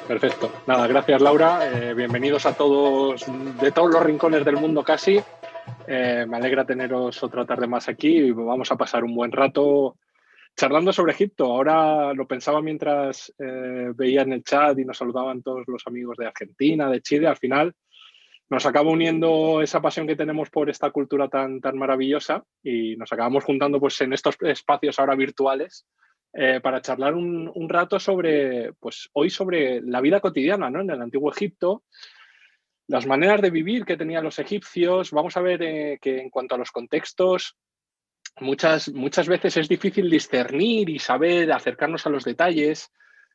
Perfecto. Nada, gracias Laura. Bienvenidos a todos de todos los rincones del mundo casi. Me alegra teneros otra tarde más aquí y vamos a pasar un buen rato charlando sobre Egipto. Ahora lo pensaba mientras veía en el chat y nos saludaban todos los amigos de Argentina, de Chile. Al final nos acaba uniendo esa pasión que tenemos por esta cultura tan maravillosa y nos acabamos juntando pues, en estos espacios ahora virtuales para charlar un rato sobre, pues hoy sobre la vida cotidiana, ¿no? En el Antiguo Egipto, las maneras de vivir que tenían los egipcios. Vamos a ver que en cuanto a los contextos, muchas veces es difícil discernir y saber acercarnos a los detalles.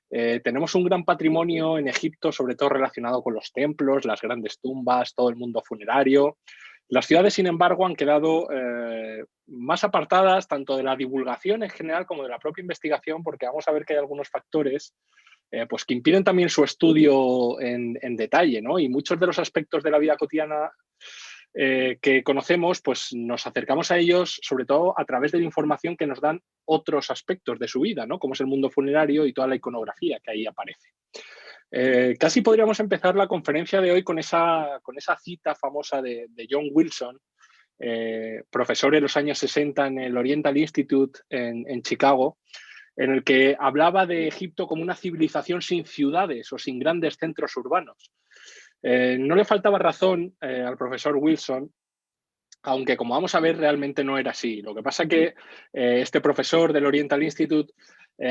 Tenemos un gran patrimonio en Egipto, sobre todo relacionado con los templos, las grandes tumbas, todo el mundo funerario. Las ciudades, sin embargo, han quedado más apartadas tanto de la divulgación en general como de la propia investigación, porque vamos a ver que hay algunos factores pues que impiden también su estudio en detalle, ¿no? Y muchos de los aspectos de la vida cotidiana que conocemos, pues nos acercamos a ellos sobre todo a través de la información que nos dan otros aspectos de su vida, ¿no? Como es el mundo funerario y toda la iconografía que ahí aparece. Casi podríamos empezar la conferencia de hoy con esa cita famosa de John Wilson, profesor en los años 60 en el Oriental Institute en Chicago, en el que hablaba de Egipto como una civilización sin ciudades o sin grandes centros urbanos. No le faltaba razón al profesor Wilson, aunque como vamos a ver realmente no era así. Lo que pasa es que este profesor del Oriental Institute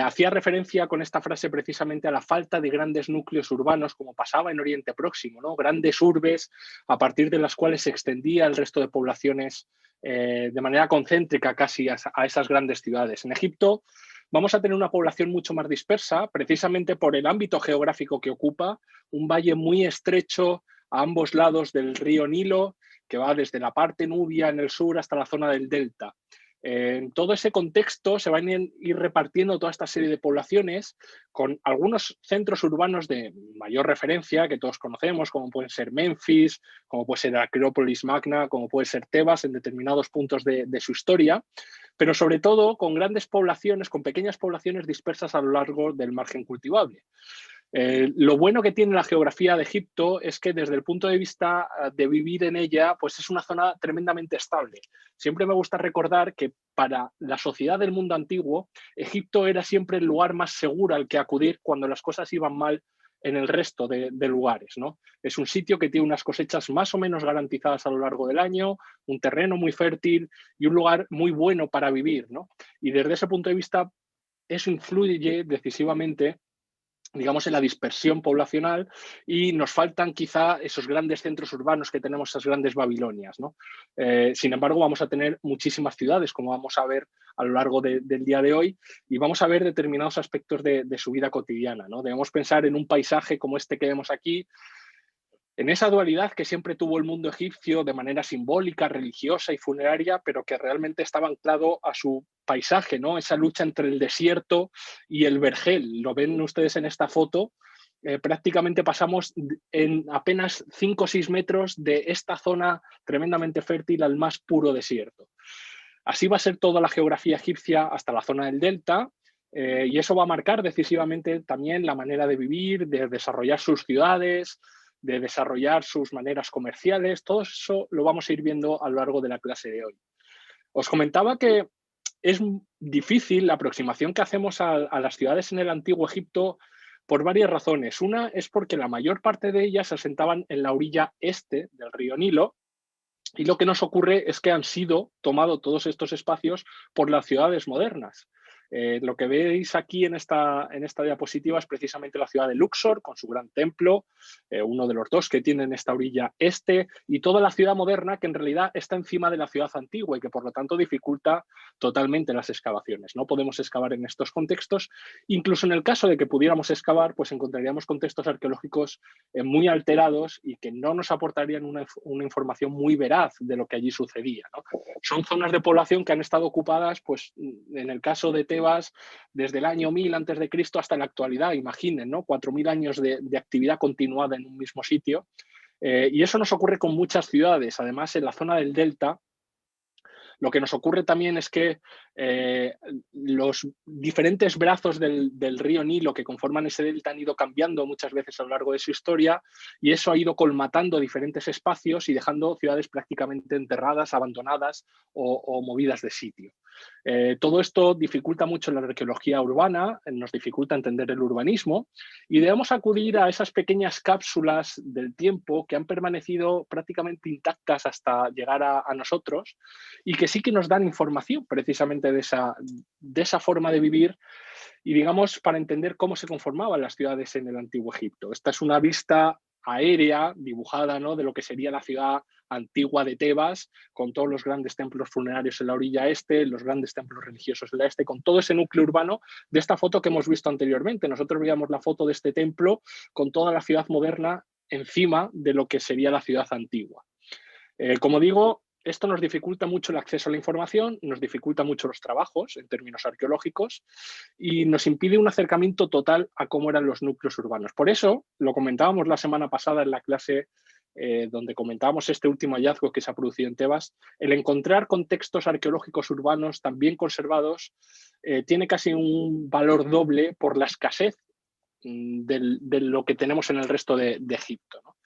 hacía referencia con esta frase precisamente a la falta de grandes núcleos urbanos como pasaba en Oriente Próximo, ¿no? Grandes urbes a partir de las cuales se extendía el resto de poblaciones de manera concéntrica casi a esas grandes ciudades. En Egipto vamos a tener una población mucho más dispersa, precisamente por el ámbito geográfico que ocupa, un valle muy estrecho a ambos lados del río Nilo, que va desde la parte nubia en el sur hasta la zona del delta. En todo ese contexto se van a ir repartiendo toda esta serie de poblaciones con algunos centros urbanos de mayor referencia que todos conocemos, como pueden ser Memphis, como puede ser Acrópolis Magna, como puede ser Tebas en determinados puntos de su historia, pero sobre todo con grandes poblaciones, con pequeñas poblaciones dispersas a lo largo del margen cultivable. Lo bueno que tiene la geografía de Egipto es que desde el punto de vista de vivir en ella, pues es una zona tremendamente estable. Siempre me gusta recordar que para la sociedad del mundo antiguo, Egipto era siempre el lugar más seguro al que acudir cuando las cosas iban mal en el resto de lugares, ¿no? Es un sitio que tiene unas cosechas más o menos garantizadas a lo largo del año, un terreno muy fértil y un lugar muy bueno para vivir, ¿no? Y desde ese punto de vista, eso influye decisivamente, digamos, en la dispersión poblacional, y nos faltan quizá esos grandes centros urbanos que tenemos, esas grandes Babilonias, ¿no? Sin embargo, vamos a tener muchísimas ciudades, como vamos a ver a lo largo del día de hoy, y vamos a ver determinados aspectos de su vida cotidiana, ¿no? Debemos pensar en un paisaje como este que vemos aquí, en esa dualidad que siempre tuvo el mundo egipcio de manera simbólica, religiosa y funeraria, pero que realmente estaba anclado a su paisaje, ¿no? Esa lucha entre el desierto y el vergel. Lo ven ustedes en esta foto. Prácticamente pasamos en apenas 5 o 6 metros de esta zona tremendamente fértil al más puro desierto. Así va a ser toda la geografía egipcia hasta la zona del delta, y eso va a marcar decisivamente también la manera de vivir, de desarrollar sus ciudades, de desarrollar sus maneras comerciales. Todo eso lo vamos a ir viendo a lo largo de la clase de hoy. Os comentaba que es difícil la aproximación que hacemos a las ciudades en el Antiguo Egipto por varias razones. Una es porque la mayor parte de ellas se asentaban en la orilla este del río Nilo, y lo que nos ocurre es que han sido tomados todos estos espacios por las ciudades modernas. Lo que veis aquí en esta diapositiva es precisamente la ciudad de Luxor, con su gran templo, uno de los dos que tienen esta orilla este, y toda la ciudad moderna que en realidad está encima de la ciudad antigua y que por lo tanto dificulta totalmente las excavaciones. No podemos excavar en estos contextos. Incluso en el caso de que pudiéramos excavar, pues encontraríamos contextos arqueológicos muy alterados y que no nos aportarían una información muy veraz de lo que allí sucedía, ¿no? Son zonas de población que han estado ocupadas, pues en el caso de Tebas, desde el año 1000 antes de Cristo hasta la actualidad. Imaginen, ¿no? 4000 años de actividad continuada en un mismo sitio. Y eso nos ocurre con muchas ciudades. Además, en la zona del delta, lo que nos ocurre también es que Los diferentes brazos del río Nilo que conforman ese delta han ido cambiando muchas veces a lo largo de su historia, y eso ha ido colmatando diferentes espacios y dejando ciudades prácticamente enterradas, abandonadas o movidas de sitio. Todo esto dificulta mucho la arqueología urbana, nos dificulta entender el urbanismo, y debemos acudir a esas pequeñas cápsulas del tiempo que han permanecido prácticamente intactas hasta llegar a nosotros, y que sí que nos dan información precisamente de esa forma de vivir y, digamos, para entender cómo se conformaban las ciudades en el Antiguo Egipto. Esta es una vista aérea, dibujada, ¿no?, de lo que sería la ciudad antigua de Tebas, con todos los grandes templos funerarios en la orilla este, los grandes templos religiosos en la este, con todo ese núcleo urbano de esta foto que hemos visto anteriormente. Nosotros veíamos la foto de este templo con toda la ciudad moderna encima de lo que sería la ciudad antigua. Como digo, esto nos dificulta mucho el acceso a la información, nos dificulta mucho los trabajos en términos arqueológicos y nos impide un acercamiento total a cómo eran los núcleos urbanos. Por eso, lo comentábamos la semana pasada en la clase donde comentábamos este último hallazgo que se ha producido en Tebas, el encontrar contextos arqueológicos urbanos tan bien conservados tiene casi un valor doble por la escasez de lo que tenemos en el resto de Egipto, ¿no?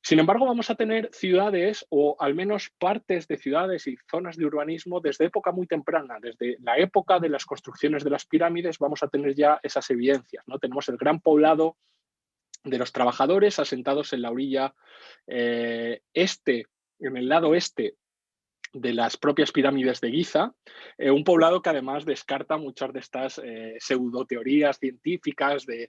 Sin embargo, vamos a tener ciudades o al menos partes de ciudades y zonas de urbanismo desde época muy temprana, desde la época de las construcciones de las pirámides, vamos a tener ya esas evidencias, ¿no? Tenemos el gran poblado de los trabajadores asentados en la orilla este, en el lado este de las propias pirámides de Giza, un poblado que además descarta muchas de estas pseudoteorías científicas de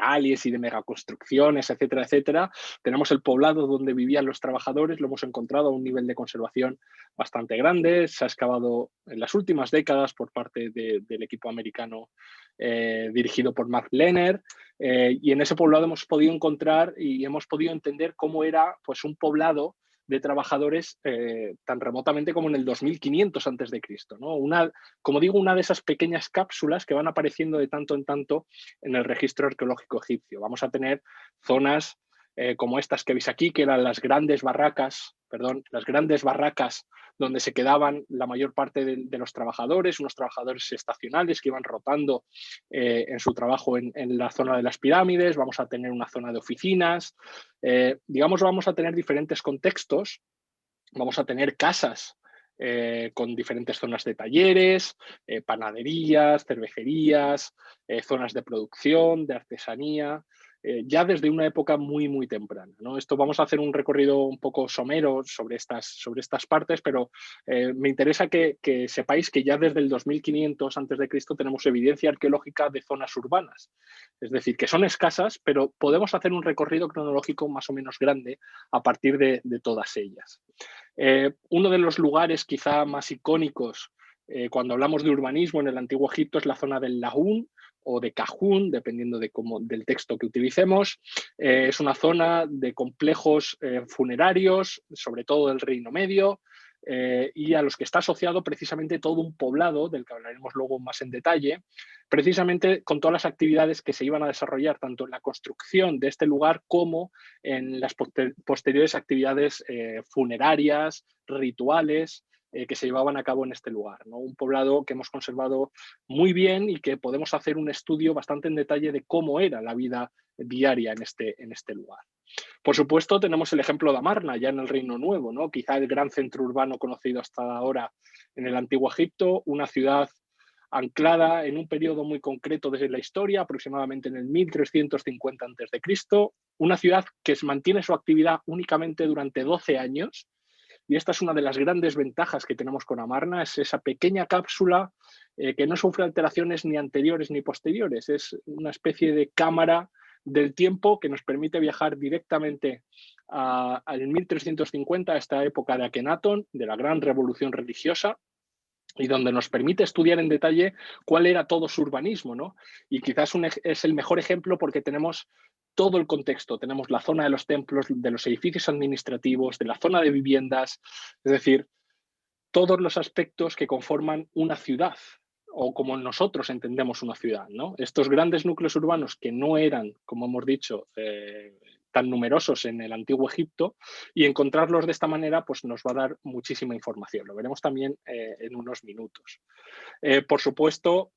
aliens y de megaconstrucciones, etcétera, etcétera. Tenemos el poblado donde vivían los trabajadores, lo hemos encontrado a un nivel de conservación bastante grande, se ha excavado en las últimas décadas por parte del equipo americano dirigido por Mark Lehner, y en ese poblado hemos podido encontrar y hemos podido entender cómo era, pues, un poblado de trabajadores tan remotamente como en el 2500 antes de Cristo, ¿no? Como digo, una de esas pequeñas cápsulas que van apareciendo de tanto en tanto en el registro arqueológico egipcio. Vamos a tener zonas como estas que veis aquí, que eran las grandes barracas donde se quedaban la mayor parte de los trabajadores, unos trabajadores estacionales que iban rotando en su trabajo en la zona de las pirámides. Vamos a tener una zona de oficinas, digamos, vamos a tener diferentes contextos, vamos a tener casas con diferentes zonas de talleres, panaderías, cervecerías, zonas de producción, de artesanía, ya desde una época muy, muy temprana, ¿no? Esto vamos a hacer un recorrido un poco somero sobre estas partes, pero me interesa que sepáis que ya desde el 2500 a.C. tenemos evidencia arqueológica de zonas urbanas. Es decir, que son escasas, pero podemos hacer un recorrido cronológico más o menos grande a partir de todas ellas. Uno de los lugares quizá más icónicos cuando hablamos de urbanismo en el Antiguo Egipto es la zona del Lagún o de Cajún, dependiendo del texto que utilicemos. Es una zona de complejos funerarios, sobre todo del Reino Medio, y a los que está asociado precisamente todo un poblado, del que hablaremos luego más en detalle, precisamente con todas las actividades que se iban a desarrollar tanto en la construcción de este lugar como en las posteriores actividades funerarias, rituales, que se llevaban a cabo en este lugar, ¿no? Un poblado que hemos conservado muy bien y que podemos hacer un estudio bastante en detalle de cómo era la vida diaria en este lugar. Por supuesto, tenemos el ejemplo de Amarna, ya en el Reino Nuevo, ¿no? Quizá el gran centro urbano conocido hasta ahora en el Antiguo Egipto, una ciudad anclada en un periodo muy concreto de la historia, aproximadamente en el 1350 a.C., una ciudad que mantiene su actividad únicamente durante 12 años, y esta es una de las grandes ventajas que tenemos con Amarna, es esa pequeña cápsula que no sufre alteraciones ni anteriores ni posteriores, es una especie de cámara del tiempo que nos permite viajar directamente al 1350, a esta época de Akenatón, de la gran revolución religiosa, y donde nos permite estudiar en detalle cuál era todo su urbanismo, ¿no? Y quizás es el mejor ejemplo porque tenemos todo el contexto, tenemos la zona de los templos, de los edificios administrativos, de la zona de viviendas, es decir, todos los aspectos que conforman una ciudad, o como nosotros entendemos una ciudad, ¿no? Estos grandes núcleos urbanos que no eran, como hemos dicho, tan numerosos en el Antiguo Egipto, y encontrarlos de esta manera pues, nos va a dar muchísima información. Lo veremos también en unos minutos. Por supuesto,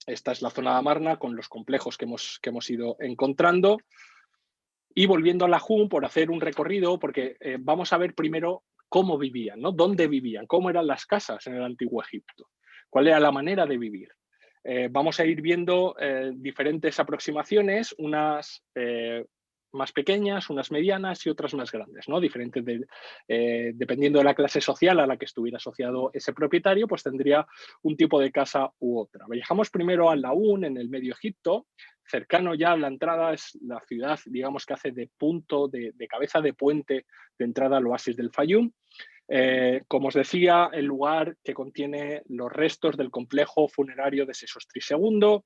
esta es la zona de Amarna con los complejos que hemos ido encontrando. Y volviendo a la Jun, por hacer un recorrido, porque vamos a ver primero cómo vivían, ¿no? Dónde vivían, cómo eran las casas en el Antiguo Egipto, cuál era la manera de vivir. Vamos a ir viendo diferentes aproximaciones, unas más pequeñas, unas medianas y otras más grandes, ¿no? Diferentes dependiendo de la clase social a la que estuviera asociado ese propietario, pues tendría un tipo de casa u otra. Viajamos primero a Laún, en el Medio Egipto, cercano ya a la entrada, es la ciudad, digamos, que hace de punto, de cabeza de puente de entrada al oasis del Fayum. Como os decía, el lugar que contiene los restos del complejo funerario de Sesostris II.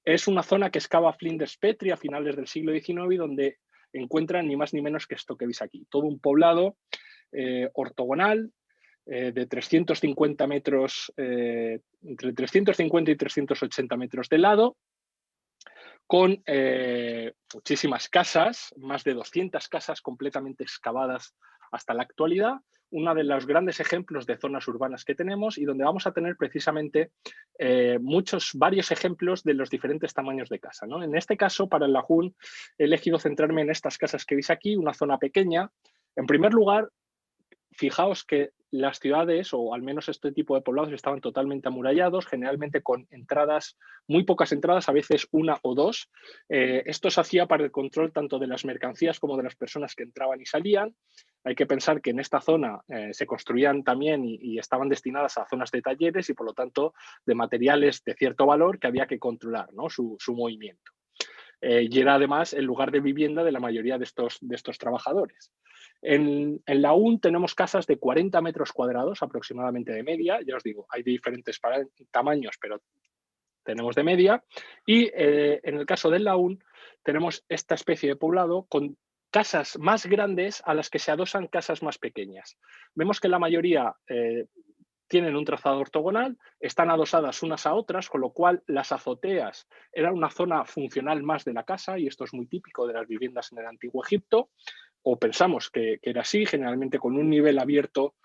Es una zona que excava Flinders Petrie a finales del siglo XIX y donde encuentran ni más ni menos que esto que veis aquí. Todo un poblado ortogonal de 350 metros, entre 350 y 380 metros de lado, con muchísimas casas, más de 200 casas completamente excavadas hasta la actualidad, uno de los grandes ejemplos de zonas urbanas que tenemos y donde vamos a tener precisamente varios ejemplos de los diferentes tamaños de casa, ¿no? En este caso, para el Lajún, he elegido centrarme en estas casas que veis aquí, una zona pequeña. En primer lugar, fijaos que las ciudades, o al menos este tipo de poblados, estaban totalmente amurallados, generalmente con entradas, muy pocas entradas, a veces una o dos. Esto se hacía para el control tanto de las mercancías como de las personas que entraban y salían. Hay que pensar que en esta zona se construían también y estaban destinadas a zonas de talleres y, por lo tanto, de materiales de cierto valor que había que controlar, ¿no? su movimiento. Y era además el lugar de vivienda de la mayoría de estos trabajadores. En Laún tenemos casas de 40 metros cuadrados aproximadamente de media, ya os digo, hay de diferentes tamaños, pero tenemos de media, y en el caso del Laún tenemos esta especie de poblado con casas más grandes a las que se adosan casas más pequeñas. Vemos que la mayoría tienen un trazado ortogonal, están adosadas unas a otras, con lo cual las azoteas eran una zona funcional más de la casa, y esto es muy típico de las viviendas en el Antiguo Egipto, o pensamos que era así, generalmente con un nivel abierto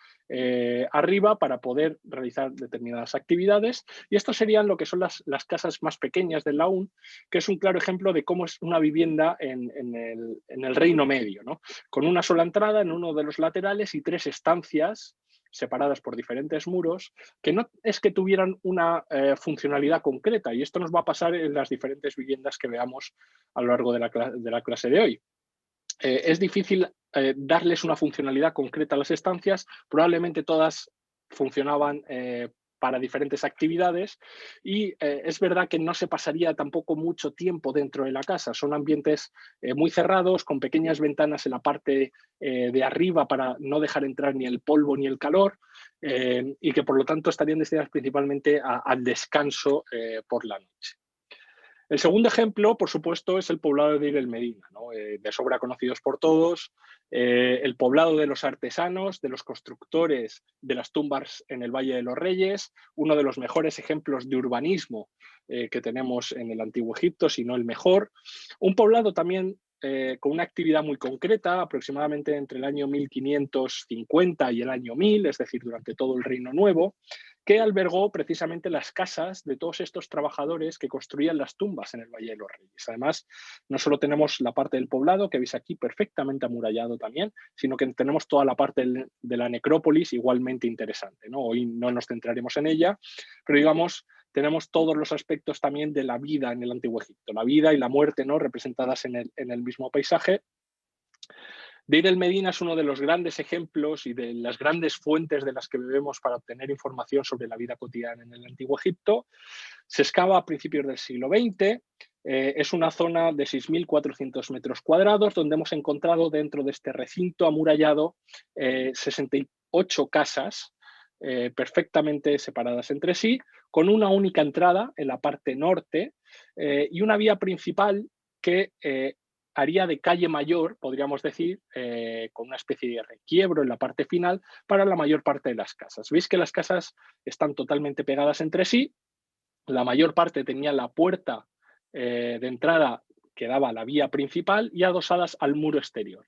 arriba para poder realizar determinadas actividades. Y estos serían lo que son las casas más pequeñas del Laún, que es un claro ejemplo de cómo es una vivienda en el Reino Medio, ¿no? Con una sola entrada en uno de los laterales y 3 estancias separadas por diferentes muros, que no es que tuvieran una funcionalidad concreta, y esto nos va a pasar en las diferentes viviendas que veamos a lo largo de la clase de hoy. Es difícil darles una funcionalidad concreta a las estancias, probablemente todas funcionaban para diferentes actividades, y es verdad que no se pasaría tampoco mucho tiempo dentro de la casa. Son ambientes muy cerrados, con pequeñas ventanas en la parte de arriba para no dejar entrar ni el polvo ni el calor, y que por lo tanto estarían destinadas principalmente al descanso por la noche. El segundo ejemplo, por supuesto, es el poblado de Deir el Medina, ¿no? De sobra conocidos por todos, el poblado de los artesanos, de los constructores de las tumbas en el Valle de los Reyes, uno de los mejores ejemplos de urbanismo que tenemos en el Antiguo Egipto, si no el mejor. Un poblado también con una actividad muy concreta, aproximadamente entre el año 1550 y el año 1000, es decir, durante todo el Reino Nuevo, que albergó precisamente las casas de todos estos trabajadores que construían las tumbas en el Valle de los Reyes. Además, no solo tenemos la parte del poblado, que veis aquí perfectamente amurallado también, sino que tenemos toda la parte de la necrópolis igualmente interesante, ¿no? Hoy no nos centraremos en ella, pero digamos, tenemos todos los aspectos también de la vida en el Antiguo Egipto, la vida y la muerte, ¿no? Representadas en el mismo paisaje. Deir el Medina es uno de los grandes ejemplos y de las grandes fuentes de las que bebemos para obtener información sobre la vida cotidiana en el Antiguo Egipto. Se excava a principios del siglo XX, es una zona de 6.400 metros cuadrados donde hemos encontrado dentro de este recinto amurallado 68 casas perfectamente separadas entre sí, con una única entrada en la parte norte y una vía principal que haría de calle mayor, podríamos decir, con una especie de requiebro en la parte final para la mayor parte de las casas. Veis que las casas están totalmente pegadas entre sí, la mayor parte tenía la puerta de entrada que daba a la vía principal y adosadas al muro exterior.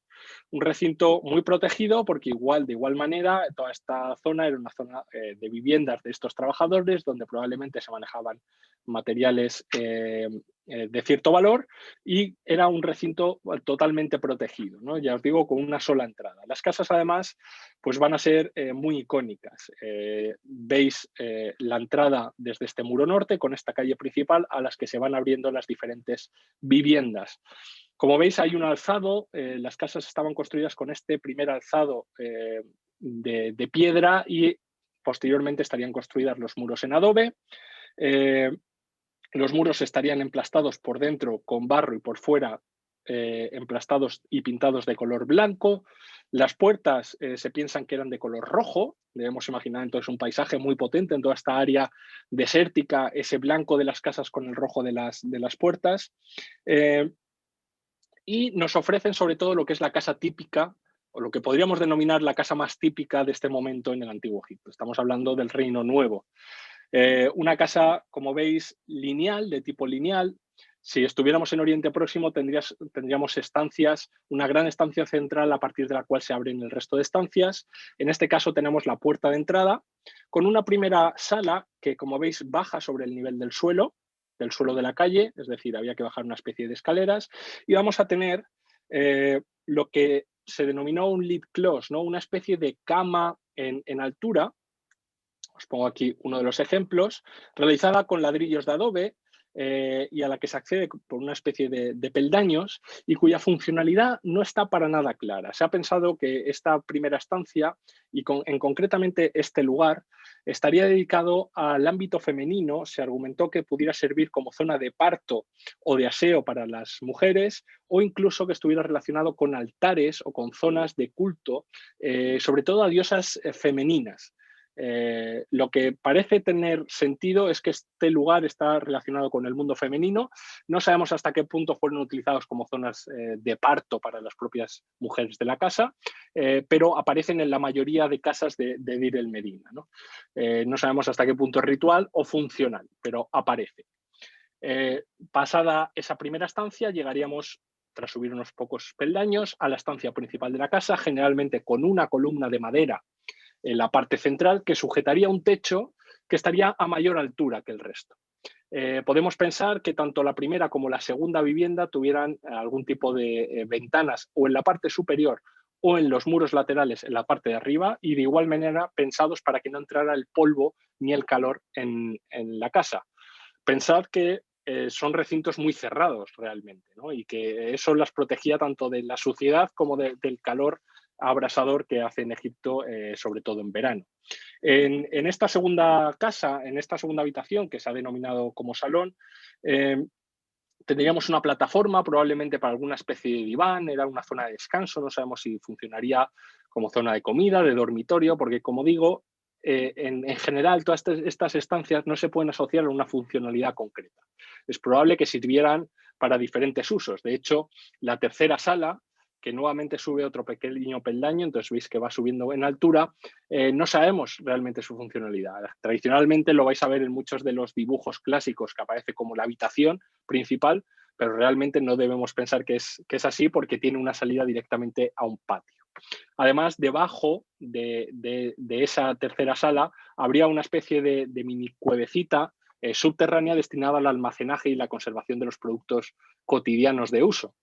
Un recinto muy protegido porque de igual manera, toda esta zona era una zona de viviendas de estos trabajadores donde probablemente se manejaban materiales de cierto valor y era un recinto totalmente protegido, ¿no? Ya os digo, con una sola entrada. Las casas, además, pues van a ser muy icónicas. Veis la entrada desde este muro norte con esta calle principal a las que se van abriendo las diferentes viviendas. Como veis, hay un alzado. Las casas estaban construidas con este primer alzado de piedra y posteriormente estarían construidas los muros en adobe. Los muros estarían emplastados por dentro con barro y por fuera emplastados y pintados de color blanco. Las puertas se piensan que eran de color rojo. Debemos imaginar entonces un paisaje muy potente en toda esta área desértica, ese blanco de las casas con el rojo de las puertas. Y nos ofrecen sobre todo lo que es la casa típica, o lo que podríamos denominar la casa más típica de este momento en el Antiguo Egipto. Estamos hablando del Reino Nuevo. Una casa, como veis, lineal, de tipo lineal. Si estuviéramos en Oriente Próximo, tendríamos estancias, una gran estancia central a partir de la cual se abren el resto de estancias. En este caso tenemos la puerta de entrada, con una primera sala que, como veis, baja sobre el nivel del suelo de la calle, es decir, había que bajar una especie de escaleras, y vamos a tener lo que se denominó un lid closet, ¿no? Una especie de cama en altura. Os pongo aquí uno de los ejemplos, realizada con ladrillos de adobe y a la que se accede por una especie de peldaños y cuya funcionalidad no está para nada clara. Se ha pensado que esta primera estancia y en concretamente este lugar estaría dedicado al ámbito femenino. Se argumentó que pudiera servir como zona de parto o de aseo para las mujeres o incluso que estuviera relacionado con altares o con zonas de culto, sobre todo a diosas femeninas. Lo que parece tener sentido es que este lugar está relacionado con el mundo femenino. No sabemos hasta qué punto fueron utilizados como zonas de parto para las propias mujeres de la casa, pero aparecen en la mayoría de casas de Dir el Medina, ¿no? No sabemos hasta qué punto es ritual o funcional, pero aparece. Pasada esa primera estancia, llegaríamos, tras subir unos pocos peldaños, a la estancia principal de la casa, generalmente con una columna de madera en la parte central que sujetaría un techo que estaría a mayor altura que el resto. Podemos pensar que tanto la primera como la segunda vivienda tuvieran algún tipo de ventanas o en la parte superior o en los muros laterales en la parte de arriba y de igual manera pensados para que no entrara el polvo ni el calor en la casa. Pensad que son recintos muy cerrados realmente, ¿no? Y que eso las protegía tanto de la suciedad como del calor abrasador que hace en Egipto, sobre todo en verano. En esta segunda casa, en esta segunda habitación, que se ha denominado como salón, tendríamos una plataforma, probablemente para alguna especie de diván, era una zona de descanso, no sabemos si funcionaría como zona de comida, de dormitorio, porque como digo, en general todas estas estancias no se pueden asociar a una funcionalidad concreta. Es probable que sirvieran para diferentes usos. De hecho, la tercera sala, que nuevamente sube otro pequeño peldaño, entonces veis que va subiendo en altura, no sabemos realmente su funcionalidad. Tradicionalmente lo vais a ver en muchos de los dibujos clásicos que aparece como la habitación principal, pero realmente no debemos pensar que es así porque tiene una salida directamente a un patio. Además, debajo de esa tercera sala habría una especie de mini cuevecita subterránea destinada al almacenaje y la conservación de los productos cotidianos de uso.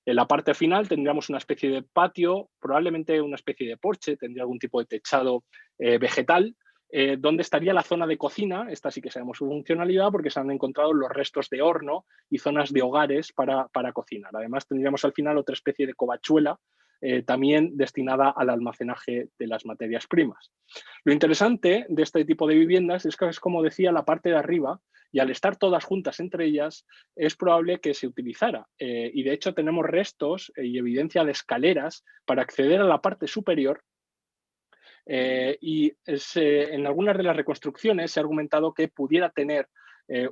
En la parte final tendríamos una especie de patio, probablemente una especie de porche, tendría algún tipo de techado vegetal, donde estaría la zona de cocina. Esta sí que sabemos su funcionalidad porque se han encontrado los restos de horno y zonas de hogares para cocinar. Además, tendríamos al final otra especie de covachuela, también destinada al almacenaje de las materias primas. Lo interesante de este tipo de viviendas es que, es como decía, la parte de arriba, y al estar todas juntas entre ellas, es probable que se utilizara. Y de hecho tenemos restos y evidencia de escaleras para acceder a la parte superior. En algunas de las reconstrucciones se ha argumentado que pudiera tener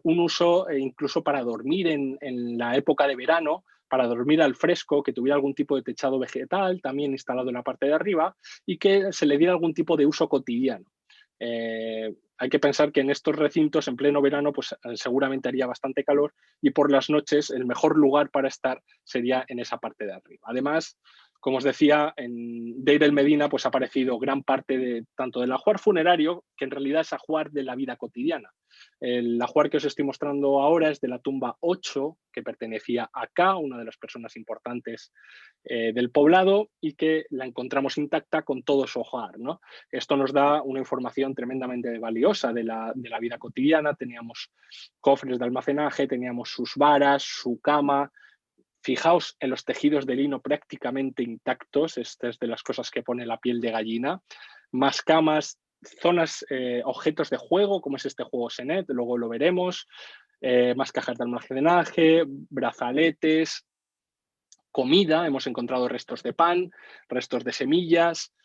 un uso incluso para dormir en la época de verano, para dormir al fresco, que tuviera algún tipo de techado vegetal también instalado en la parte de arriba y que se le diera algún tipo de uso cotidiano. Hay que pensar que en estos recintos, en pleno verano, pues seguramente haría bastante calor y por las noches el mejor lugar para estar sería en esa parte de arriba. Además, como os decía, en Deir el Medina pues ha aparecido gran parte de tanto del ajuar funerario, que en realidad es ajuar de la vida cotidiana. El ajuar que os estoy mostrando ahora es de la tumba 8, que pertenecía a Ka, una de las personas importantes del poblado, y que la encontramos intacta con todo su ajuar, ¿no? Esto nos da una información tremendamente valiosa de la vida cotidiana. Teníamos cofres de almacenaje, teníamos sus varas, su cama. Fijaos en los tejidos de lino prácticamente intactos, esta es de las cosas que pone la piel de gallina, más camas, zonas, objetos de juego, como es este juego Senet, luego lo veremos, más cajas de almacenaje, brazaletes, comida, hemos encontrado restos de pan, restos de semillas,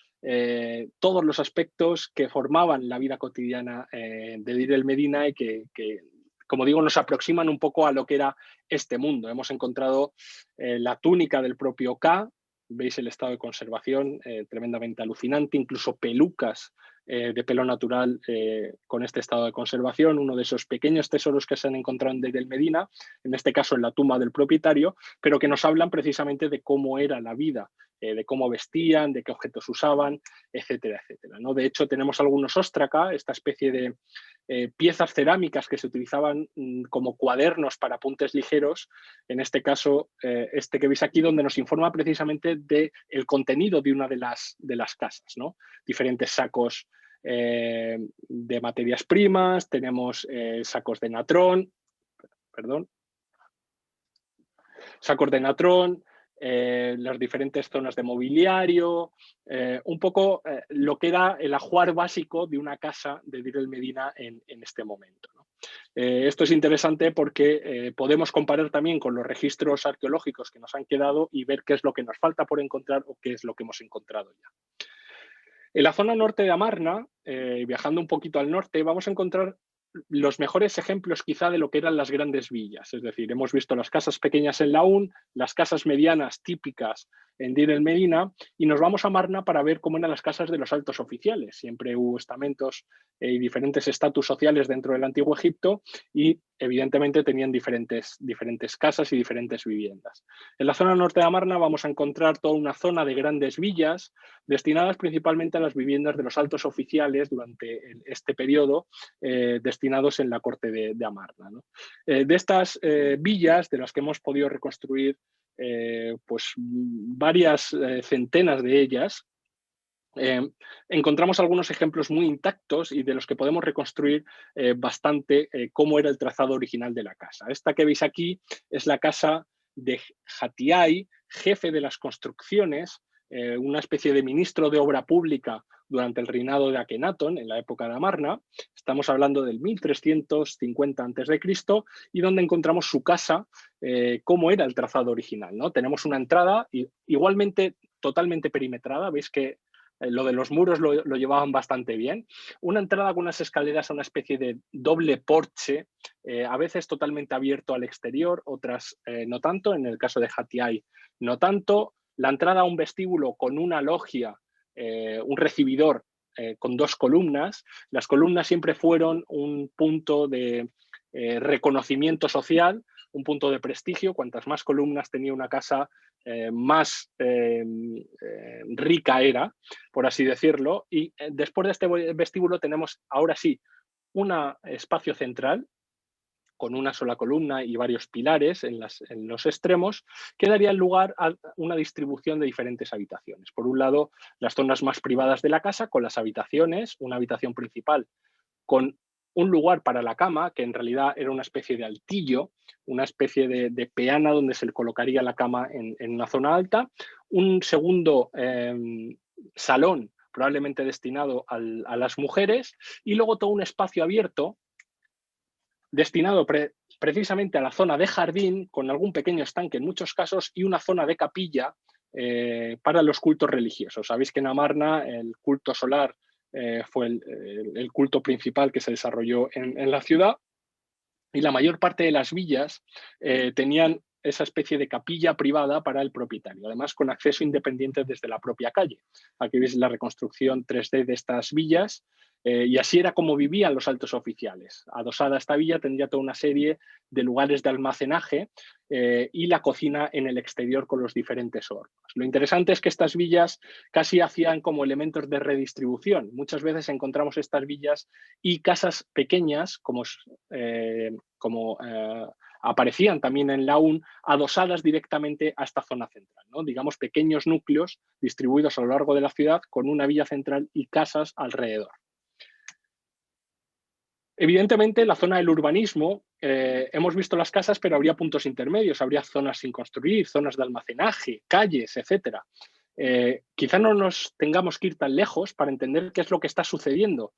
todos los aspectos que formaban la vida cotidiana de Dir el Medina y que, como digo, nos aproximan un poco a lo que era este mundo. Hemos encontrado la túnica del propio Ka, veis el estado de conservación tremendamente alucinante, incluso pelucas de pelo natural con este estado de conservación, uno de esos pequeños tesoros que se han encontrado en Deir el Medina, en este caso en la tumba del propietario, pero que nos hablan precisamente de cómo era la vida, de cómo vestían, de qué objetos usaban, etcétera, etcétera, ¿no? De hecho, tenemos algunos óstraca, esta especie de piezas cerámicas que se utilizaban como cuadernos para apuntes ligeros, en este caso, este que veis aquí, donde nos informa precisamente del contenido de una de las casas, ¿no? Diferentes sacos de materias primas, tenemos sacos de natrón, perdón, sacos de natrón, las diferentes zonas de mobiliario, un poco lo que era el ajuar básico de una casa de Dir el Medina en este momento, ¿no? Esto es interesante porque podemos comparar también con los registros arqueológicos que nos han quedado y ver qué es lo que nos falta por encontrar o qué es lo que hemos encontrado ya. En la zona norte de Amarna, viajando un poquito al norte, vamos a encontrar los mejores ejemplos quizá de lo que eran las grandes villas. Es decir, hemos visto las casas pequeñas en Laún, las casas medianas típicas en Dir el Medina, y nos vamos a Marna para ver cómo eran las casas de los altos oficiales. Siempre hubo estamentos y diferentes estatus sociales dentro del Antiguo Egipto y evidentemente tenían diferentes casas y diferentes viviendas. En la zona norte de Amarna vamos a encontrar toda una zona de grandes villas destinadas principalmente a las viviendas de los altos oficiales durante este periodo, destinados en la corte de Amarna, ¿no? De estas villas, de las que hemos podido reconstruir pues varias centenas de ellas, encontramos algunos ejemplos muy intactos y de los que podemos reconstruir bastante cómo era el trazado original de la casa. Esta que veis aquí es la casa de Hatiai, jefe de las construcciones, una especie de ministro de obra pública durante el reinado de Akenatón, en la época de Amarna. Estamos hablando del 1350 a.C. y donde encontramos su casa, cómo era el trazado original, ¿no? Tenemos una entrada igualmente totalmente perimetrada, veis que lo de los muros lo llevaban bastante bien. Una entrada con unas escaleras a una especie de doble porche, a veces totalmente abierto al exterior, otras no tanto, en el caso de Hatiai no tanto. La entrada a un vestíbulo con una logia, un recibidor con dos columnas. Las columnas siempre fueron un punto de reconocimiento social, un punto de prestigio. Cuantas más columnas tenía una casa, más rica era, por así decirlo. Y después de este vestíbulo tenemos ahora sí un espacio central con una sola columna y varios pilares en los extremos, que darían lugar a una distribución de diferentes habitaciones. Por un lado, las zonas más privadas de la casa, con las habitaciones, una habitación principal con un lugar para la cama, que en realidad era una especie de altillo, una especie de peana donde se le colocaría la cama en una zona alta, un segundo salón probablemente destinado a las mujeres, y luego todo un espacio abierto destinado precisamente a la zona de jardín, con algún pequeño estanque en muchos casos, y una zona de capilla para los cultos religiosos. Sabéis que en Amarna el culto solar fue el culto principal que se desarrolló en la ciudad, y la mayor parte de las villas tenían esa especie de capilla privada para el propietario, además con acceso independiente desde la propia calle. Aquí veis la reconstrucción 3D de estas villas, Y así era como vivían los altos oficiales. Adosada a esta villa tendría toda una serie de lugares de almacenaje y la cocina en el exterior con los diferentes hornos. Lo interesante es que estas villas casi hacían como elementos de redistribución. Muchas veces encontramos estas villas y casas pequeñas, como aparecían también en la UN, adosadas directamente a esta zona central, ¿no? Digamos, pequeños núcleos distribuidos a lo largo de la ciudad con una villa central y casas alrededor. Evidentemente, la zona del urbanismo, hemos visto las casas, pero habría puntos intermedios, habría zonas sin construir, zonas de almacenaje, calles, etcétera. Quizá no nos tengamos que ir tan lejos para entender qué es lo que está sucediendo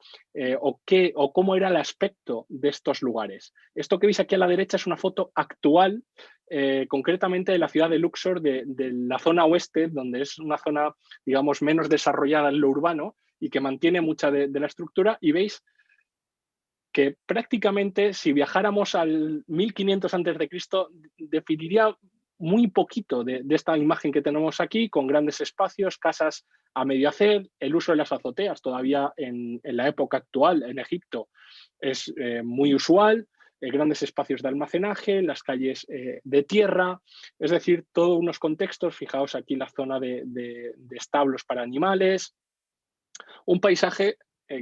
o cómo era el aspecto de estos lugares. Esto que veis aquí a la derecha es una foto actual, concretamente de la ciudad de Luxor, de la zona oeste, donde es una zona, digamos, menos desarrollada en lo urbano y que mantiene mucha de la estructura, y veis que prácticamente si viajáramos al 1500 a.C., definiría muy poquito de esta imagen que tenemos aquí, con grandes espacios, casas a medio hacer, el uso de las azoteas todavía en la época actual en Egipto es muy usual, grandes espacios de almacenaje, las calles de tierra, es decir, todos unos contextos. Fijaos aquí la zona de establos para animales, un paisaje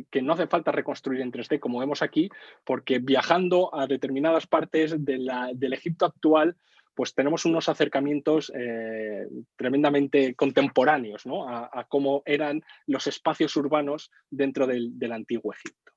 que no hace falta reconstruir en 3D, como vemos aquí, porque viajando a determinadas partes del Egipto actual, pues tenemos unos acercamientos tremendamente contemporáneos, ¿no? a cómo eran los espacios urbanos dentro del antiguo Egipto.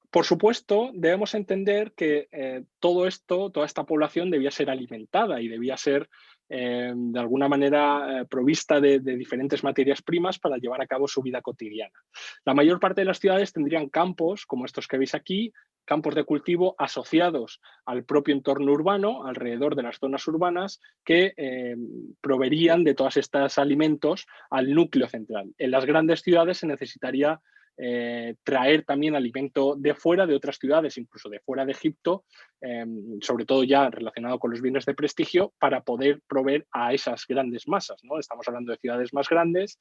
Por supuesto, debemos entender que todo esto, toda esta población debía ser alimentada y debía ser de alguna manera provista de diferentes materias primas para llevar a cabo su vida cotidiana. La mayor parte de las ciudades tendrían campos, como estos que veis aquí, campos de cultivo asociados al propio entorno urbano, alrededor de las zonas urbanas, que proveerían de todos estos alimentos al núcleo central. En las grandes ciudades se necesitaría traer también alimento de fuera, de otras ciudades, incluso de fuera de Egipto, sobre todo ya relacionado con los bienes de prestigio, para poder proveer a esas grandes masas, ¿no? Estamos hablando de ciudades más grandes,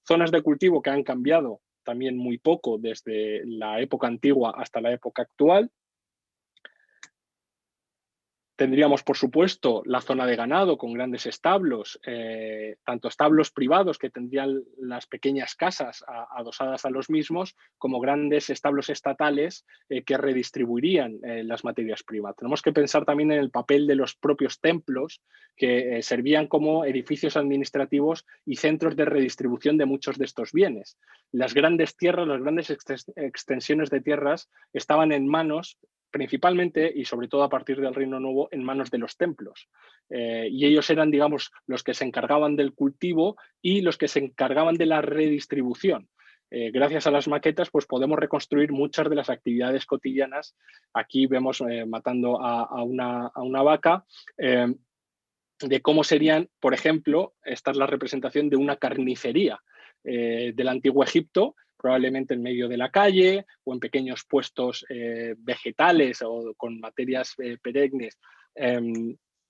zonas de cultivo que han cambiado también muy poco desde la época antigua hasta la época actual. Tendríamos, por supuesto, la zona de ganado con grandes establos, tanto establos privados que tendrían las pequeñas casas adosadas a los mismos, como grandes establos estatales que redistribuirían las materias primas. Tenemos que pensar también en el papel de los propios templos, que servían como edificios administrativos y centros de redistribución de muchos de estos bienes. Las grandes tierras, las grandes extensiones de tierras estaban en manos principalmente y sobre todo a partir del Reino Nuevo en manos de los templos. Y ellos eran, digamos, los que se encargaban del cultivo y los que se encargaban de la redistribución. Gracias a las maquetas, pues podemos reconstruir muchas de las actividades cotidianas. Aquí vemos matando a una vaca, de cómo serían, por ejemplo, esta es la representación de una carnicería del antiguo Egipto, probablemente en medio de la calle o en pequeños puestos vegetales o con materias perennes,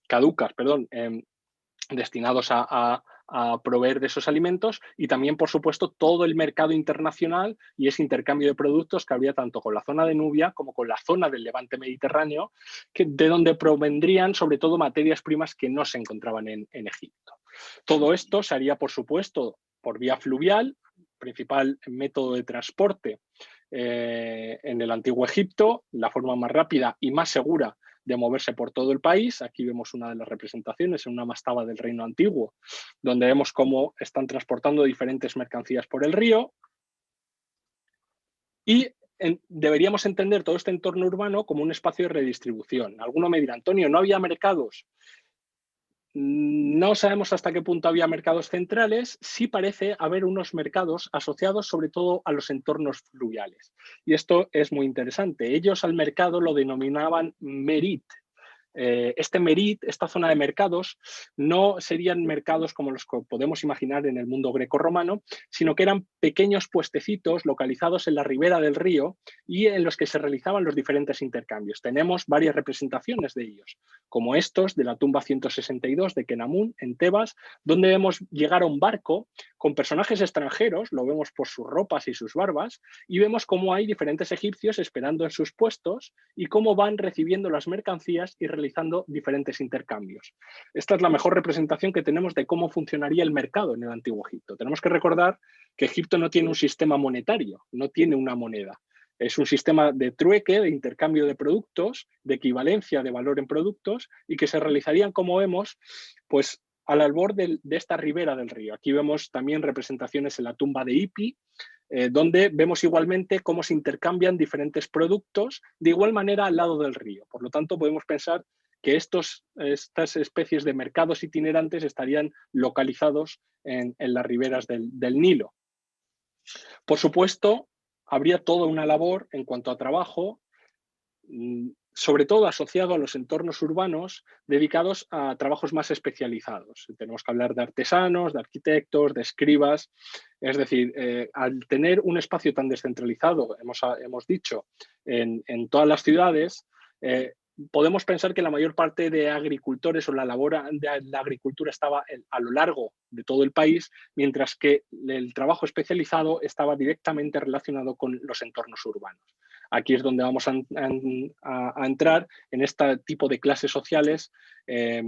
caducas, perdón, destinados a proveer de esos alimentos, y también, por supuesto, todo el mercado internacional y ese intercambio de productos que habría tanto con la zona de Nubia como con la zona del Levante Mediterráneo, de donde provendrían sobre todo materias primas que no se encontraban en Egipto. Todo esto se haría, por supuesto, por vía fluvial, principal método de transporte en el antiguo Egipto, la forma más rápida y más segura de moverse por todo el país. Aquí vemos una de las representaciones en una mastaba del Reino Antiguo, donde vemos cómo están transportando diferentes mercancías por el río. Y deberíamos entender todo este entorno urbano como un espacio de redistribución. Alguno me dirá, Antonio, ¿no había mercados? No sabemos hasta qué punto había mercados centrales. Sí parece haber unos mercados asociados sobre todo a los entornos fluviales. Y esto es muy interesante. Ellos al mercado lo denominaban merit. Este merit, esta zona de mercados, no serían mercados como los que podemos imaginar en el mundo grecorromano, sino que eran pequeños puestecitos localizados en la ribera del río y en los que se realizaban los diferentes intercambios. Tenemos varias representaciones de ellos, como estos de la tumba 162 de Kenamun en Tebas, donde vemos llegar a un barco con personajes extranjeros, lo vemos por sus ropas y sus barbas, y vemos cómo hay diferentes egipcios esperando en sus puestos y cómo van recibiendo las mercancías y realizando diferentes intercambios. Esta es la mejor representación que tenemos de cómo funcionaría el mercado en el Antiguo Egipto. Tenemos que recordar que Egipto no tiene un sistema monetario, no tiene una moneda. Es un sistema de trueque, de intercambio de productos, de equivalencia de valor en productos y que se realizarían, como vemos, pues al albor de esta ribera del río. Aquí vemos también representaciones en la tumba de Ipi, donde vemos igualmente cómo se intercambian diferentes productos de igual manera al lado del río. Por lo tanto, podemos pensar que estas especies de mercados itinerantes estarían localizados en las riberas del Nilo. Por supuesto, habría toda una labor en cuanto a trabajo, sobre todo asociado a los entornos urbanos dedicados a trabajos más especializados. Tenemos que hablar de artesanos, de arquitectos, de escribas. Es decir, al tener un espacio tan descentralizado, hemos dicho, en todas las ciudades, podemos pensar que la mayor parte de agricultores o la labor de la agricultura estaba a lo largo de todo el país, mientras que el trabajo especializado estaba directamente relacionado con los entornos urbanos. Aquí es donde vamos a entrar en este tipo de clases sociales de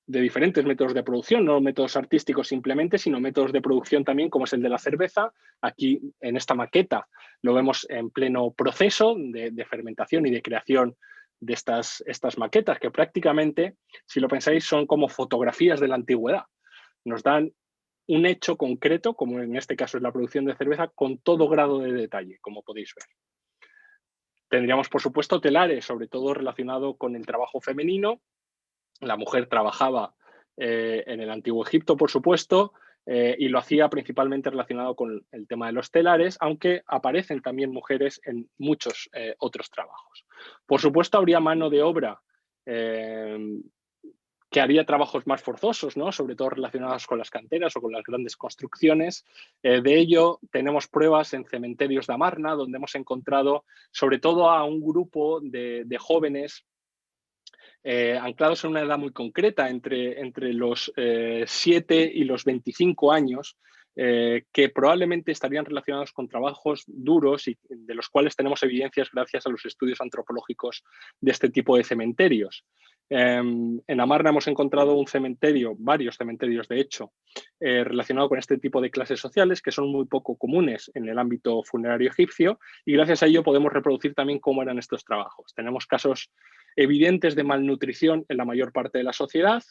diferentes métodos de producción, no métodos artísticos simplemente, sino métodos de producción también, como es el de la cerveza. Aquí, en esta maqueta, lo vemos en pleno proceso de fermentación y de creación de estas maquetas, que prácticamente, si lo pensáis, son como fotografías de la antigüedad. Nos dan un hecho concreto, como en este caso es la producción de cerveza, con todo grado de detalle, como podéis ver. Tendríamos, por supuesto, telares, sobre todo relacionado con el trabajo femenino. La mujer trabajaba en el Antiguo Egipto, por supuesto, y lo hacía principalmente relacionado con el tema de los telares, aunque aparecen también mujeres en muchos otros trabajos. Por supuesto, habría mano de obra que haría trabajos más forzosos, ¿no? Sobre todo relacionados con las canteras o con las grandes construcciones. De ello tenemos pruebas en cementerios de Amarna, donde hemos encontrado sobre todo a un grupo de jóvenes anclados en una edad muy concreta, entre los 7 y los 25 años, que probablemente estarían relacionados con trabajos duros y de los cuales tenemos evidencias gracias a los estudios antropológicos de este tipo de cementerios. En Amarna hemos encontrado un cementerio, varios cementerios de hecho, relacionado con este tipo de clases sociales que son muy poco comunes en el ámbito funerario egipcio, y gracias a ello podemos reproducir también cómo eran estos trabajos. Tenemos casos evidentes de malnutrición en la mayor parte de la sociedad.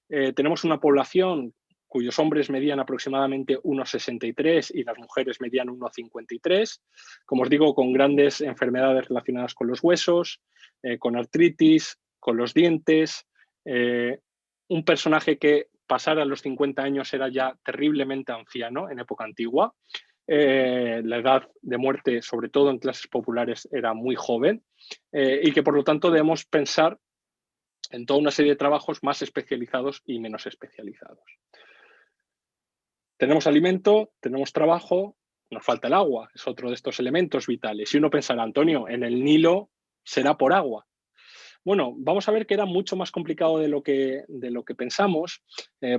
Tenemos una población cuyos hombres medían aproximadamente 1,63 y las mujeres medían 1,53, como os digo, con grandes enfermedades relacionadas con los huesos, con artritis, con los dientes. Un personaje que pasara los 50 años era ya terriblemente anciano en época antigua. La edad de muerte, sobre todo en clases populares, era muy joven y que por lo tanto debemos pensar en toda una serie de trabajos más especializados y menos especializados. Tenemos alimento, tenemos trabajo, nos falta el agua, es otro de estos elementos vitales. Y uno pensará, Antonio, en el Nilo será por agua. Bueno, vamos a ver que era mucho más complicado de lo que pensamos,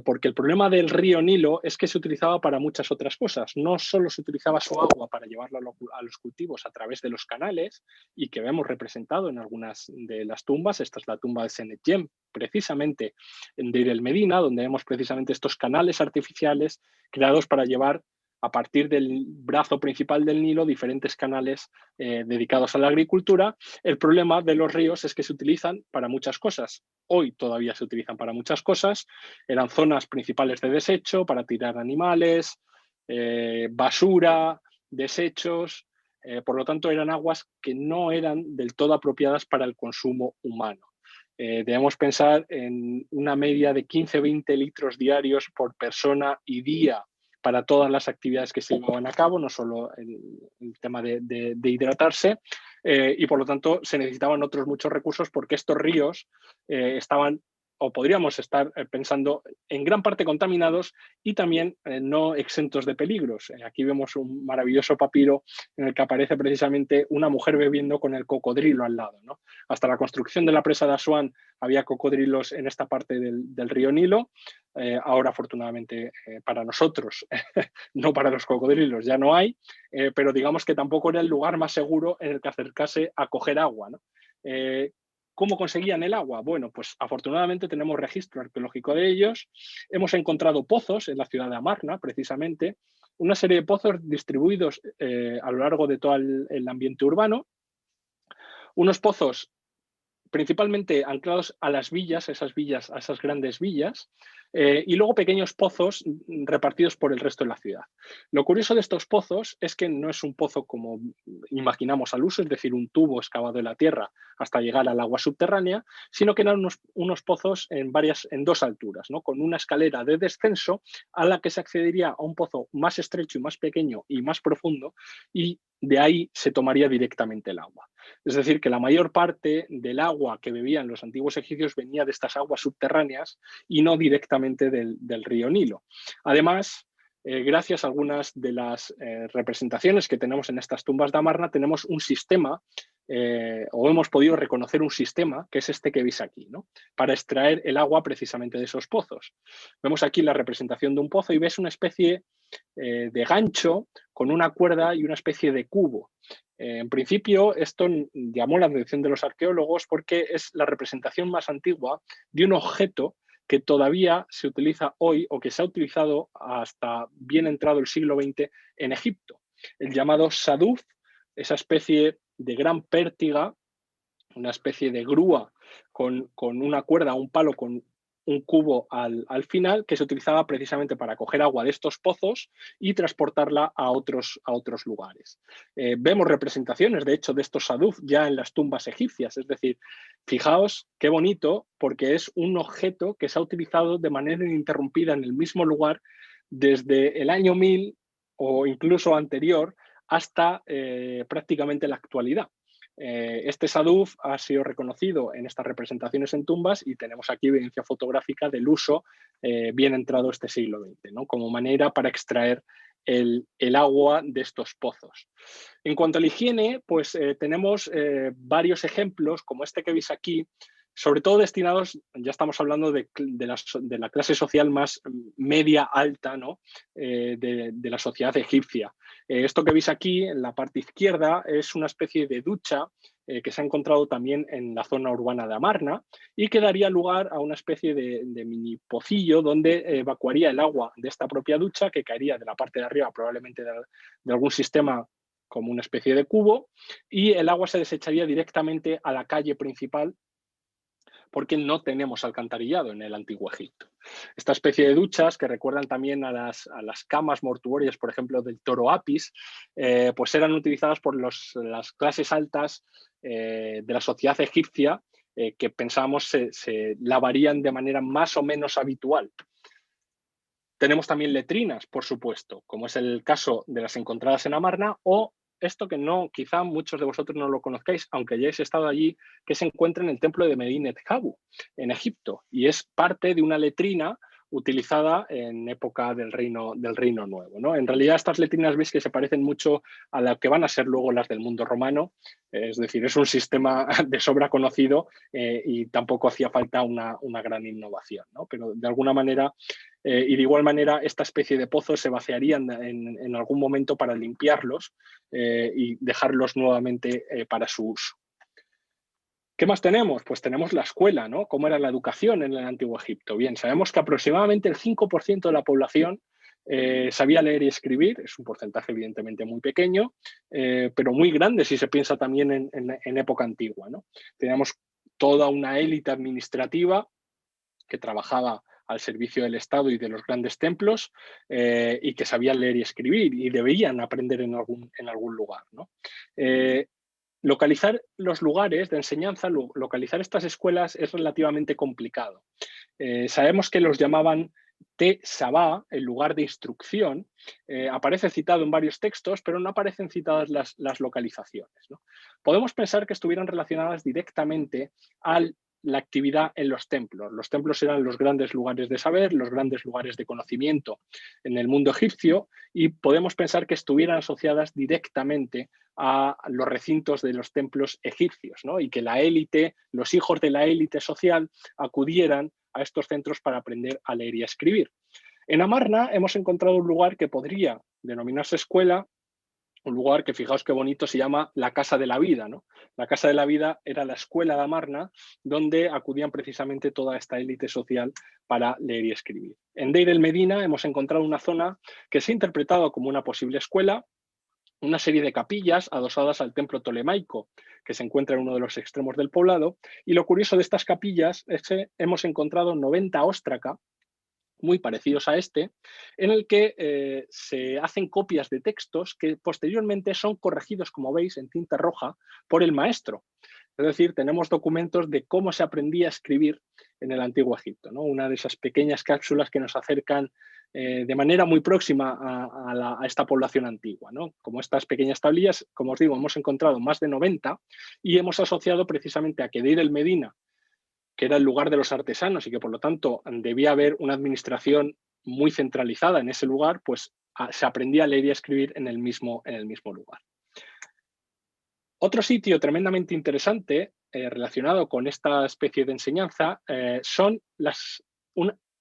porque el problema del río Nilo es que se utilizaba para muchas otras cosas. No solo se utilizaba su agua para llevarlo a los cultivos a través de los canales, y que vemos representado en algunas de las tumbas. Esta es la tumba de Senetjem, precisamente en Deir el Medina, donde vemos precisamente estos canales artificiales creados para llevar a partir del brazo principal del Nilo diferentes canales dedicados a la agricultura. El problema de los ríos es que se utilizan para muchas cosas. Hoy todavía se utilizan para muchas cosas. Eran zonas principales de desecho para tirar animales, basura, desechos. Por lo tanto, eran aguas que no eran del todo apropiadas para el consumo humano. Debemos pensar en una media de 15-20 litros diarios por persona y día para todas las actividades que se llevaban a cabo, no solo el tema de hidratarse, y por lo tanto se necesitaban otros muchos recursos porque estos ríos estaban o podríamos estar pensando en gran parte contaminados y también no exentos de peligros. Aquí vemos un maravilloso papiro en el que aparece precisamente una mujer bebiendo con el cocodrilo al lado, ¿no? Hasta la construcción de la presa de Asuán había cocodrilos en esta parte del río Nilo. Ahora, afortunadamente, para nosotros, no para los cocodrilos, ya no hay, pero digamos que tampoco era el lugar más seguro en el que acercarse a coger agua, ¿no? ¿Cómo conseguían el agua? Bueno, pues afortunadamente tenemos registro arqueológico de ellos. Hemos encontrado pozos en la ciudad de Amarna, precisamente, una serie de pozos distribuidos a lo largo de todo el ambiente urbano. Unos pozos principalmente anclados a las villas, a esas grandes villas, y luego pequeños pozos repartidos por el resto de la ciudad. Lo curioso de estos pozos es que no es un pozo como imaginamos al uso, es decir, un tubo excavado en la tierra hasta llegar al agua subterránea, sino que eran unos pozos en dos alturas, ¿no? Con una escalera de descenso a la que se accedería a un pozo más estrecho y más pequeño y más profundo, y de ahí se tomaría directamente el agua. Es decir, que la mayor parte del agua que bebían los antiguos egipcios venía de estas aguas subterráneas y no directamente del río Nilo. Además, gracias a algunas de las representaciones que tenemos en estas tumbas de Amarna, tenemos un sistema, o hemos podido reconocer un sistema, que es este que veis aquí, ¿no? Para extraer el agua precisamente de esos pozos. Vemos aquí la representación de un pozo y ves una especie de gancho con una cuerda y una especie de cubo. En principio, esto llamó la atención de los arqueólogos porque es la representación más antigua de un objeto que todavía se utiliza hoy o que se ha utilizado hasta bien entrado el siglo XX en Egipto. El llamado saduf, esa especie de gran pértiga, una especie de grúa con una cuerda, un palo con un cubo al final, que se utilizaba precisamente para coger agua de estos pozos y transportarla a otros lugares. Vemos representaciones, de hecho, de estos saduf ya en las tumbas egipcias, es decir, fijaos qué bonito, porque es un objeto que se ha utilizado de manera ininterrumpida en el mismo lugar desde el año 1000 o incluso anterior hasta prácticamente la actualidad. Este saduf ha sido reconocido en estas representaciones en tumbas y tenemos aquí evidencia fotográfica del uso bien entrado este siglo XX, ¿no? Como manera para extraer el agua de estos pozos. En cuanto a la higiene, pues tenemos varios ejemplos, como este que veis aquí, sobre todo destinados, ya estamos hablando de la clase social más media alta, ¿no? De la sociedad egipcia. Esto que veis aquí en la parte izquierda es una especie de ducha que se ha encontrado también en la zona urbana de Amarna y que daría lugar a una especie de mini pocillo donde evacuaría el agua de esta propia ducha que caería de la parte de arriba, probablemente de algún sistema como una especie de cubo, y el agua se desecharía directamente a la calle principal porque no tenemos alcantarillado en el antiguo Egipto. Esta especie de duchas, que recuerdan también a las camas mortuorias, por ejemplo, del toro Apis, pues eran utilizadas por las clases altas de la sociedad egipcia, que pensábamos se lavarían de manera más o menos habitual. Tenemos también letrinas, por supuesto, como es el caso de las encontradas en Amarna, o esto que quizá muchos de vosotros no lo conozcáis, aunque hayáis estado allí, que se encuentra en el templo de Medinet Habu, en Egipto, y es parte de una letrina utilizada en época del Reino Nuevo, ¿no? En realidad estas letrinas veis que se parecen mucho a las que van a ser luego las del mundo romano, es decir, es un sistema de sobra conocido y tampoco hacía falta una gran innovación, ¿no? Pero de alguna manera y de igual manera, esta especie de pozos se vaciarían en algún momento para limpiarlos y dejarlos nuevamente para su uso. ¿Qué más tenemos? Pues tenemos la escuela, ¿no? ¿Cómo era la educación en el Antiguo Egipto? Bien, sabemos que aproximadamente el 5% de la población sabía leer y escribir, es un porcentaje evidentemente muy pequeño, pero muy grande si se piensa también en época antigua, ¿no? Teníamos toda una élite administrativa que trabajaba al servicio del Estado y de los grandes templos y que sabían leer y escribir y debían aprender en algún lugar, ¿no? Localizar los lugares de enseñanza, localizar estas escuelas es relativamente complicado. Sabemos que los llamaban Te Sabá, el lugar de instrucción. Aparece citado en varios textos, pero no aparecen citadas las localizaciones, ¿no? Podemos pensar que estuvieran relacionadas directamente al la actividad en los templos. Los templos eran los grandes lugares de saber, los grandes lugares de conocimiento en el mundo egipcio, y podemos pensar que estuvieran asociadas directamente a los recintos de los templos egipcios, ¿no? Y que la élite, los hijos de la élite social, acudieran a estos centros para aprender a leer y a escribir. En Amarna hemos encontrado un lugar que podría denominarse escuela, un lugar que, fijaos qué bonito, se llama la Casa de la Vida, ¿no? La Casa de la Vida era la escuela de Amarna, donde acudían precisamente toda esta élite social para leer y escribir. En Deir el Medina hemos encontrado una zona que se ha interpretado como una posible escuela, una serie de capillas adosadas al templo tolemaico, que se encuentra en uno de los extremos del poblado, y lo curioso de estas capillas es que hemos encontrado 90 óstraca, muy parecidos a este, en el que se hacen copias de textos que posteriormente son corregidos, como veis, en tinta roja por el maestro. Es decir, tenemos documentos de cómo se aprendía a escribir en el Antiguo Egipto, ¿no? Una de esas pequeñas cápsulas que nos acercan de manera muy próxima a esta población antigua, ¿no? Como estas pequeñas tablillas, como os digo, hemos encontrado más de 90 y hemos asociado precisamente a que Deir el Medina, que era el lugar de los artesanos y que por lo tanto debía haber una administración muy centralizada en ese lugar, pues se aprendía a leer y a escribir en el mismo lugar. Otro sitio tremendamente interesante relacionado con esta especie de enseñanza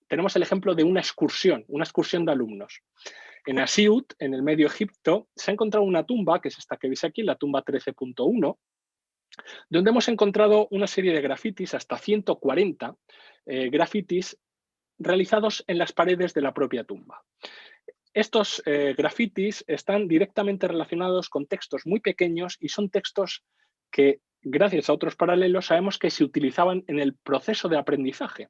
tenemos el ejemplo de una excursión de alumnos. En Asiut, en el Medio Egipto, se ha encontrado una tumba, que es esta que veis aquí, la tumba 13.1, donde hemos encontrado una serie de grafitis, hasta 140 grafitis realizados en las paredes de la propia tumba. Estos grafitis están directamente relacionados con textos muy pequeños y son textos que, gracias a otros paralelos, sabemos que se utilizaban en el proceso de aprendizaje.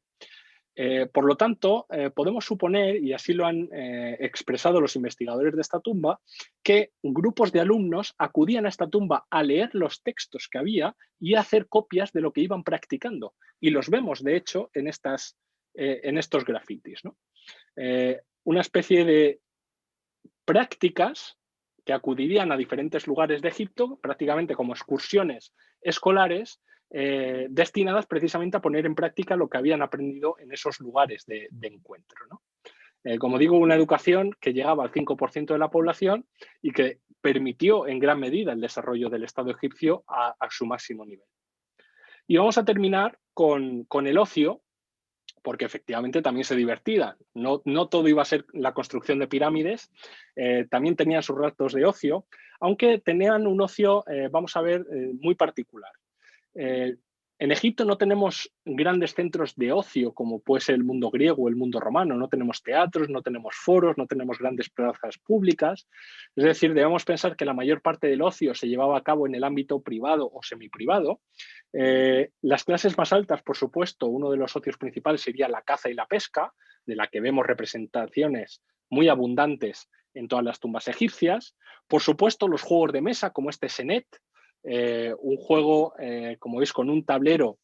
Por lo tanto, podemos suponer, y así lo han expresado los investigadores de esta tumba, que grupos de alumnos acudían a esta tumba a leer los textos que había y a hacer copias de lo que iban practicando. Y los vemos, de hecho, en estos grafitis, ¿no? Una especie de prácticas que acudirían a diferentes lugares de Egipto, prácticamente como excursiones escolares, destinadas precisamente a poner en práctica lo que habían aprendido en esos lugares de encuentro, ¿no? Como digo, una educación que llegaba al 5% de la población y que permitió en gran medida el desarrollo del Estado egipcio a su máximo nivel. Y vamos a terminar con el ocio, porque efectivamente también se divertían. No todo iba a ser la construcción de pirámides, también tenían sus ratos de ocio, aunque tenían un ocio, vamos a ver, muy particular. En Egipto no tenemos grandes centros de ocio como puede ser el mundo griego o el mundo romano. No tenemos teatros, no tenemos foros, no tenemos grandes plazas públicas. Es decir, debemos pensar que la mayor parte del ocio se llevaba a cabo en el ámbito privado o semiprivado. Las clases más altas, por supuesto, uno de los ocios principales sería la caza y la pesca, de la que vemos representaciones muy abundantes en todas las tumbas egipcias. Por supuesto, los juegos de mesa como este Senet, un juego, como veis, con un tablero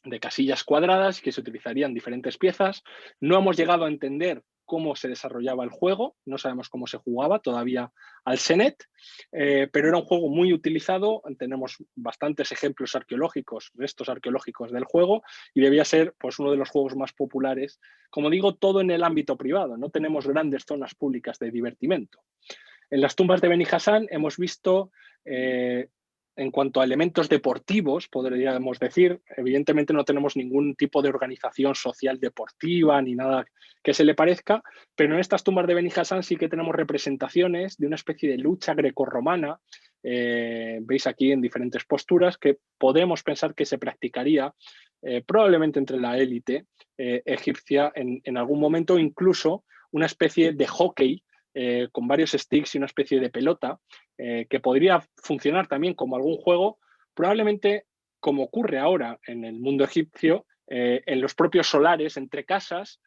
de casillas cuadradas que se utilizarían diferentes piezas. No hemos llegado a entender cómo se desarrollaba el juego, no sabemos cómo se jugaba todavía al Senet, pero era un juego muy utilizado. Tenemos bastantes ejemplos arqueológicos, restos arqueológicos del juego, y debía ser pues, uno de los juegos más populares. Como digo, todo en el ámbito privado, no tenemos grandes zonas públicas de divertimento. En las tumbas de Beni Hasan hemos visto, en cuanto a elementos deportivos, podríamos decir, evidentemente no tenemos ningún tipo de organización social deportiva ni nada que se le parezca, pero en estas tumbas de Beni Hasan sí que tenemos representaciones de una especie de lucha grecorromana, veis aquí en diferentes posturas, que podemos pensar que se practicaría probablemente entre la élite egipcia en algún momento, incluso una especie de hockey con varios sticks y una especie de pelota que podría funcionar también como algún juego, probablemente como ocurre ahora en el mundo egipcio, en los propios solares, entre casas,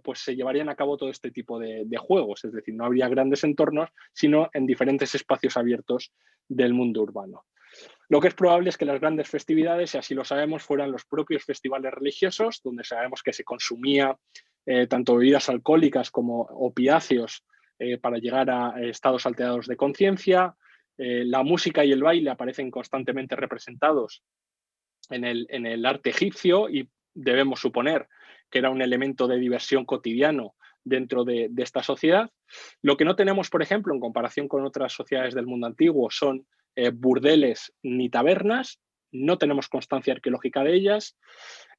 pues se llevarían a cabo todo este tipo de juegos, es decir, no habría grandes entornos, sino en diferentes espacios abiertos del mundo urbano. Lo que es probable es que las grandes festividades, y así lo sabemos, fueran los propios festivales religiosos, donde sabemos que se consumía tanto bebidas alcohólicas como opiáceos para llegar a estados alterados de conciencia. La música y el baile aparecen constantemente representados en el arte egipcio y debemos suponer que era un elemento de diversión cotidiano dentro de esta sociedad. Lo que no tenemos, por ejemplo, en comparación con otras sociedades del mundo antiguo, son burdeles ni tabernas. No tenemos constancia arqueológica de ellas.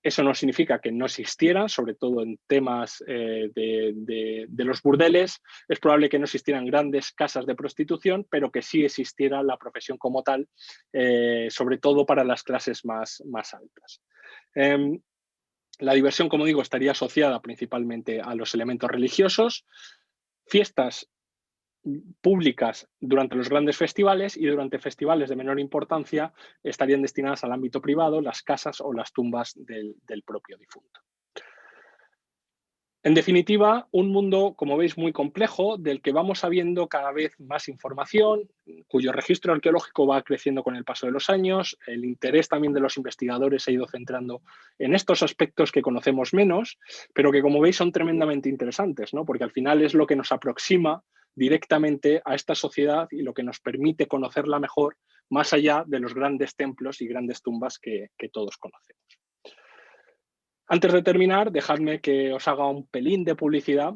Eso no significa que no existieran, sobre todo en temas de los burdeles. Es probable que no existieran grandes casas de prostitución, pero que sí existiera la profesión como tal, sobre todo para las clases más altas. La diversión, como digo, estaría asociada principalmente a los elementos religiosos, fiestas públicas durante los grandes festivales, y durante festivales de menor importancia estarían destinadas al ámbito privado, las casas o las tumbas del propio difunto. En definitiva, un mundo, como veis, muy complejo, del que vamos sabiendo cada vez más información, cuyo registro arqueológico va creciendo con el paso de los años. El interés también de los investigadores se ha ido centrando en estos aspectos que conocemos menos, pero que, como veis, son tremendamente interesantes, ¿no? Porque al final es lo que nos aproxima directamente a esta sociedad y lo que nos permite conocerla mejor, más allá de los grandes templos y grandes tumbas que todos conocemos. Antes de terminar, dejadme que os haga un pelín de publicidad,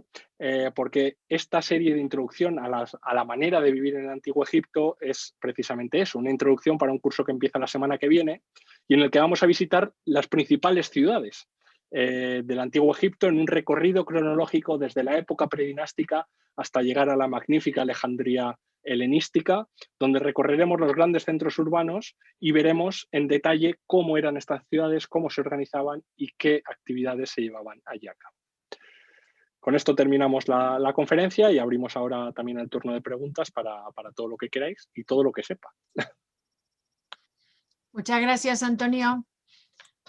porque esta serie de introducción a la manera de vivir en el Antiguo Egipto es precisamente eso, una introducción para un curso que empieza la semana que viene y en el que vamos a visitar las principales ciudades del Antiguo Egipto en un recorrido cronológico desde la época predinástica hasta llegar a la magnífica Alejandría helenística, donde recorreremos los grandes centros urbanos y veremos en detalle cómo eran estas ciudades, cómo se organizaban y qué actividades se llevaban allí a cabo. Con esto terminamos la conferencia y abrimos ahora también el turno de preguntas para todo lo que queráis y todo lo que sepa. Muchas gracias, Antonio.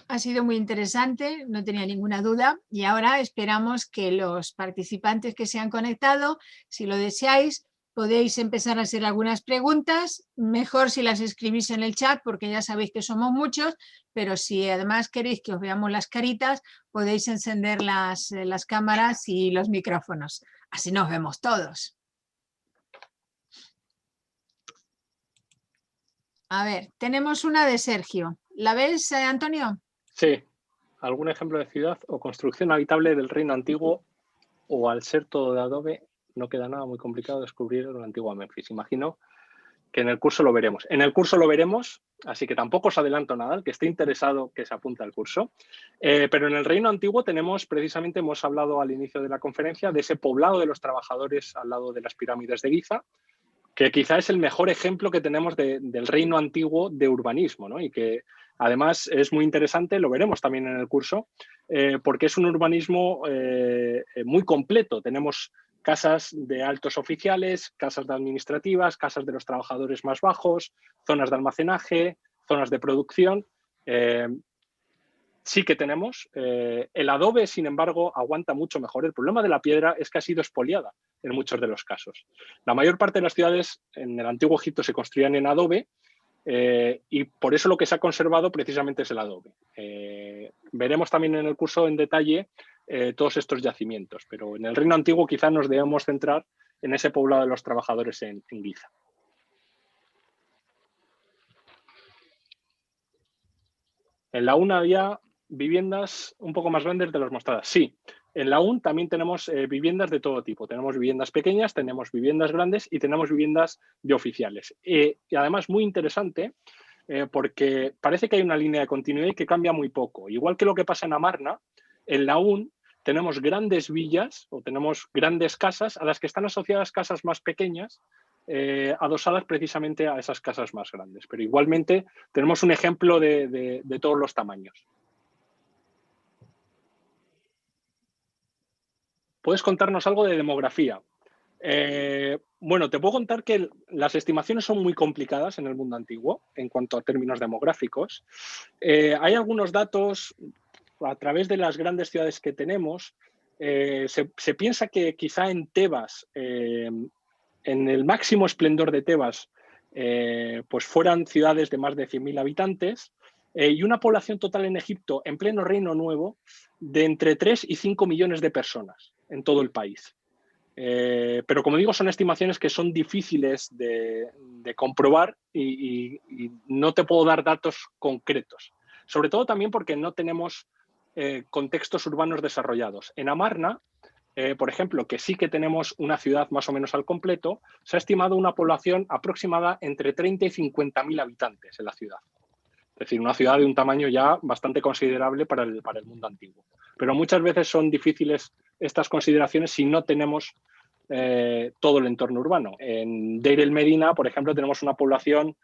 Ha sido muy interesante, no tenía ninguna duda. Y ahora esperamos que los participantes que se han conectado, si lo deseáis, podéis empezar a hacer algunas preguntas. Mejor si las escribís en el chat, porque ya sabéis que somos muchos, pero si además queréis que os veamos las caritas, podéis encender las cámaras y los micrófonos. Así nos vemos todos. A ver, tenemos una de Sergio. ¿La ves, Antonio? Sí. ¿Algún ejemplo de ciudad o construcción habitable del reino antiguo, o al ser todo de adobe no queda nada muy complicado descubrir la antigua Memphis? Imagino que en el curso lo veremos. En el curso lo veremos, así que tampoco os adelanto nada, el que esté interesado que se apunte al curso. Pero en el reino antiguo tenemos, precisamente, hemos hablado al inicio de la conferencia, de ese poblado de los trabajadores al lado de las pirámides de Giza, que quizá es el mejor ejemplo que tenemos del reino antiguo de urbanismo, ¿no? Y que además es muy interesante, lo veremos también en el curso, porque es un urbanismo muy completo. Tenemos casas de altos oficiales, casas de administrativas, casas de los trabajadores más bajos, zonas de almacenaje, zonas de producción. Sí que tenemos. El adobe, sin embargo, aguanta mucho mejor. El problema de la piedra es que ha sido expoliada en muchos de los casos. La mayor parte de las ciudades en el Antiguo Egipto se construían en adobe, y por eso lo que se ha conservado precisamente es el adobe. Veremos también en el curso en detalle todos estos yacimientos, pero en el reino antiguo quizás nos debemos centrar en ese poblado de los trabajadores en Giza. En la UNA había viviendas un poco más grandes de las mostradas. Sí, en la UN también tenemos viviendas de todo tipo. Tenemos viviendas pequeñas, tenemos viviendas grandes y tenemos viviendas de oficiales. Y además muy interesante, porque parece que hay una línea de continuidad y que cambia muy poco. Igual que lo que pasa en Amarna, en la UN tenemos grandes villas o tenemos grandes casas a las que están asociadas casas más pequeñas, adosadas precisamente a esas casas más grandes. Pero igualmente tenemos un ejemplo de todos los tamaños. ¿Puedes contarnos algo de demografía? Bueno, te puedo contar que las estimaciones son muy complicadas en el mundo antiguo en cuanto a términos demográficos. Hay algunos datos a través de las grandes ciudades que tenemos. Se piensa que quizá en Tebas, en el máximo esplendor de Tebas, pues fueran ciudades de más de 100.000 habitantes, y una población total en Egipto, en pleno Reino Nuevo, de entre 3 y 5 millones de personas en todo el país. Pero como digo, son estimaciones que son difíciles de comprobar y no te puedo dar datos concretos. sobre todo también porque no tenemos contextos urbanos desarrollados. En Amarna, por ejemplo, que sí que tenemos una ciudad más o menos al completo, se ha estimado una población aproximada entre 30 y 50.000 habitantes en la ciudad. Es decir, una ciudad de un tamaño ya bastante considerable para el mundo antiguo. Pero muchas veces son difíciles estas consideraciones si no tenemos todo el entorno urbano. En Deir el Medina, por ejemplo, tenemos una población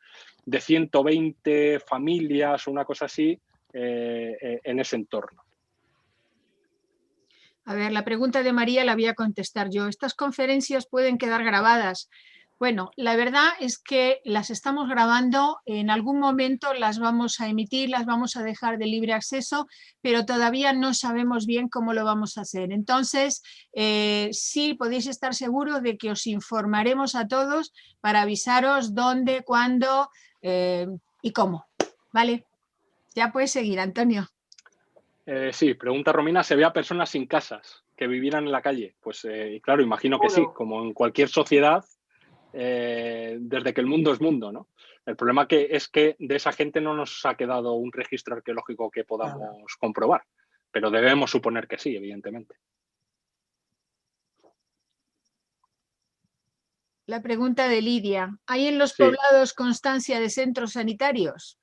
de 120 familias, una cosa así, en ese entorno. A ver, la pregunta de María la voy a contestar yo. ¿Estas conferencias pueden quedar grabadas? Bueno, la verdad es que las estamos grabando, en algún momento las vamos a emitir, las vamos a dejar de libre acceso, pero todavía no sabemos bien cómo lo vamos a hacer. Entonces, sí podéis estar seguros de que os informaremos a todos para avisaros dónde, cuándo y cómo. ¿Vale? Ya puedes seguir, Antonio. Sí, pregunta Romina, ¿se ve a personas sin casas que vivieran en la calle? Pues claro, imagino que sí, como en cualquier sociedad, desde que el mundo es mundo, ¿no? El problema es que de esa gente no nos ha quedado un registro arqueológico que podamos comprobar, pero debemos suponer que sí, evidentemente. La pregunta de Lidia, ¿hay en los poblados constancia de centros sanitarios?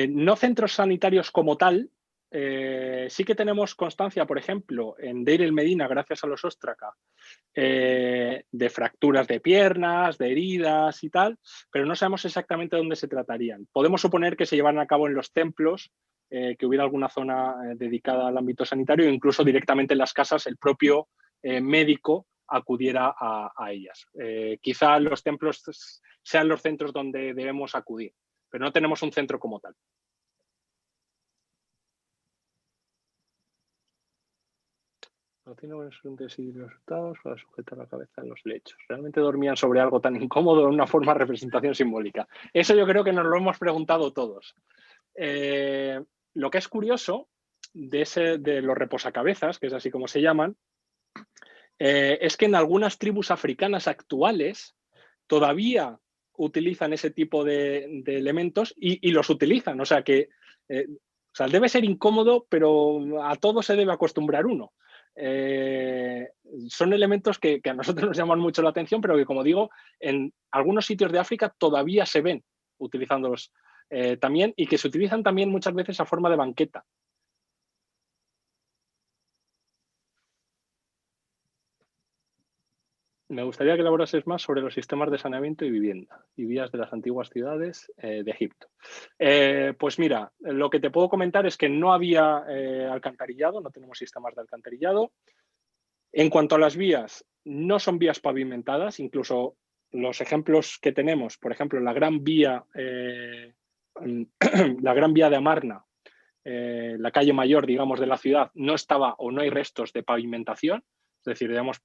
No centros sanitarios como tal. Sí que tenemos constancia, por ejemplo, en Deir el Medina, gracias a los Ostraca, de fracturas de piernas, de heridas y tal, pero no sabemos exactamente dónde se tratarían. Podemos suponer que se llevaran a cabo en los templos, que hubiera alguna zona dedicada al ámbito sanitario, e incluso directamente en las casas el propio médico acudiera a ellas. Quizá los templos sean los centros donde debemos acudir, pero no tenemos un centro como tal. No tiene buenos resultados para sujetar la cabeza en los lechos. Realmente dormían sobre algo tan incómodo de una forma de representación simbólica. Eso yo creo que nos lo hemos preguntado todos. Lo que es curioso de los reposacabezas, que es así como se llaman, es que en algunas tribus africanas actuales todavía utilizan ese tipo de elementos y los utilizan. O sea que debe ser incómodo, pero a todo se debe acostumbrar uno. Son elementos que a nosotros nos llaman mucho la atención, pero que, como digo, en algunos sitios de África todavía se ven utilizándolos también, y que se utilizan también muchas veces a forma de banqueta. Me gustaría que elaborases más sobre los sistemas de saneamiento y vivienda y vías de las antiguas ciudades de Egipto. Pues mira, lo que te puedo comentar es que no había alcantarillado, no tenemos sistemas de alcantarillado. En cuanto a las vías, no son vías pavimentadas, incluso los ejemplos que tenemos, por ejemplo, la gran vía de Amarna, la calle mayor, digamos, de la ciudad, no estaba o no hay restos de pavimentación. Es decir, debemos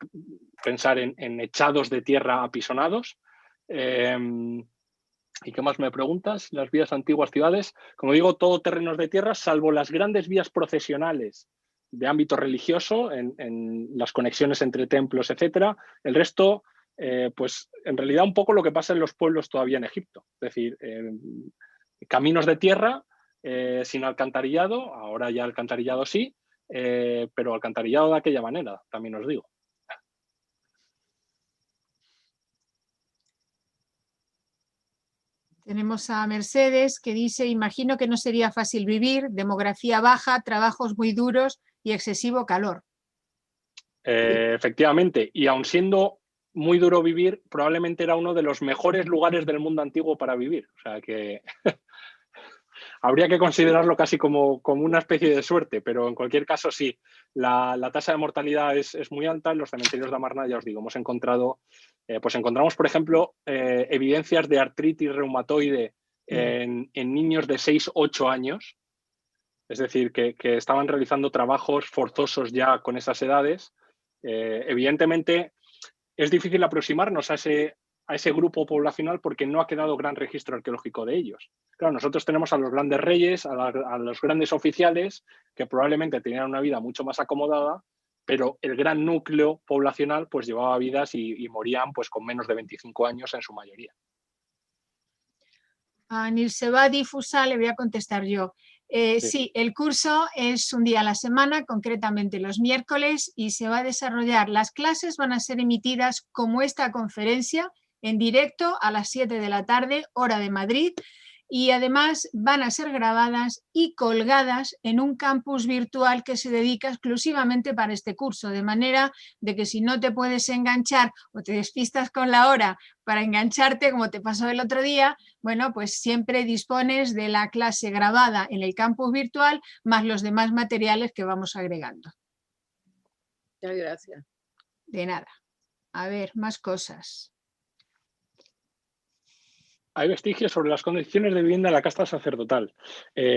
pensar en echados de tierra apisonados. ¿Y qué más me preguntas? Las vías antiguas ciudades, como digo, todo terrenos de tierra, salvo las grandes vías procesionales de ámbito religioso, en las conexiones entre templos, etcétera. El resto, pues en realidad un poco lo que pasa en los pueblos todavía en Egipto. Es decir, caminos de tierra sin alcantarillado, ahora ya alcantarillado sí, pero alcantarillado de aquella manera, también os digo. Tenemos a Mercedes que dice, imagino que no sería fácil vivir, demografía baja, trabajos muy duros y excesivo calor. Efectivamente, y aun siendo muy duro vivir, probablemente era uno de los mejores lugares del mundo antiguo para vivir. O sea que habría que considerarlo casi como una especie de suerte, pero en cualquier caso sí, la tasa de mortalidad es muy alta. En los cementerios de Amarna, ya os digo, hemos encontrado, pues encontramos, por ejemplo, evidencias de artritis reumatoide en niños de 6-8 años, es decir, que estaban realizando trabajos forzosos ya con esas edades. Evidentemente, es difícil aproximarnos a ese grupo poblacional porque no ha quedado gran registro arqueológico de ellos. Claro, nosotros tenemos a los grandes reyes, a los grandes oficiales, que probablemente tenían una vida mucho más acomodada, pero el gran núcleo poblacional pues llevaba vidas y morían pues con menos de 25 años en su mayoría. A Nilseba Difusa le voy a contestar yo. Sí, el curso es un día a la semana, concretamente los miércoles, y se va a desarrollar. Las clases van a ser emitidas como esta conferencia en directo a las 7 de la tarde, hora de Madrid, y además van a ser grabadas y colgadas en un campus virtual que se dedica exclusivamente para este curso, de manera de que si no te puedes enganchar o te despistas con la hora para engancharte, como te pasó el otro día, bueno, pues siempre dispones de la clase grabada en el campus virtual más los demás materiales que vamos agregando. Muchas gracias. De nada. A ver, más cosas. Hay vestigios sobre las condiciones de vivienda de la casta sacerdotal.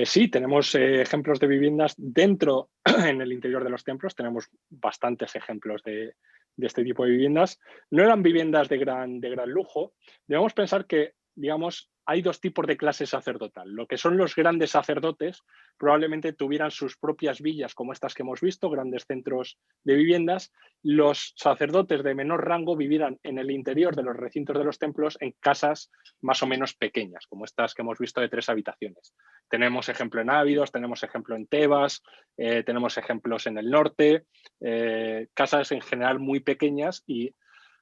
Sí, tenemos ejemplos de viviendas dentro, en el interior de los templos, tenemos bastantes ejemplos de este tipo de viviendas. No eran viviendas de gran lujo. Debemos pensar que, digamos, hay dos tipos de clase sacerdotal. Lo que son los grandes sacerdotes probablemente tuvieran sus propias villas, como estas que hemos visto, grandes centros de viviendas. Los sacerdotes de menor rango vivirán en el interior de los recintos de los templos en casas más o menos pequeñas, como estas que hemos visto de 3 habitaciones. Tenemos ejemplo en Ábidos, tenemos ejemplo en Tebas, tenemos ejemplos en el norte, casas en general muy pequeñas, y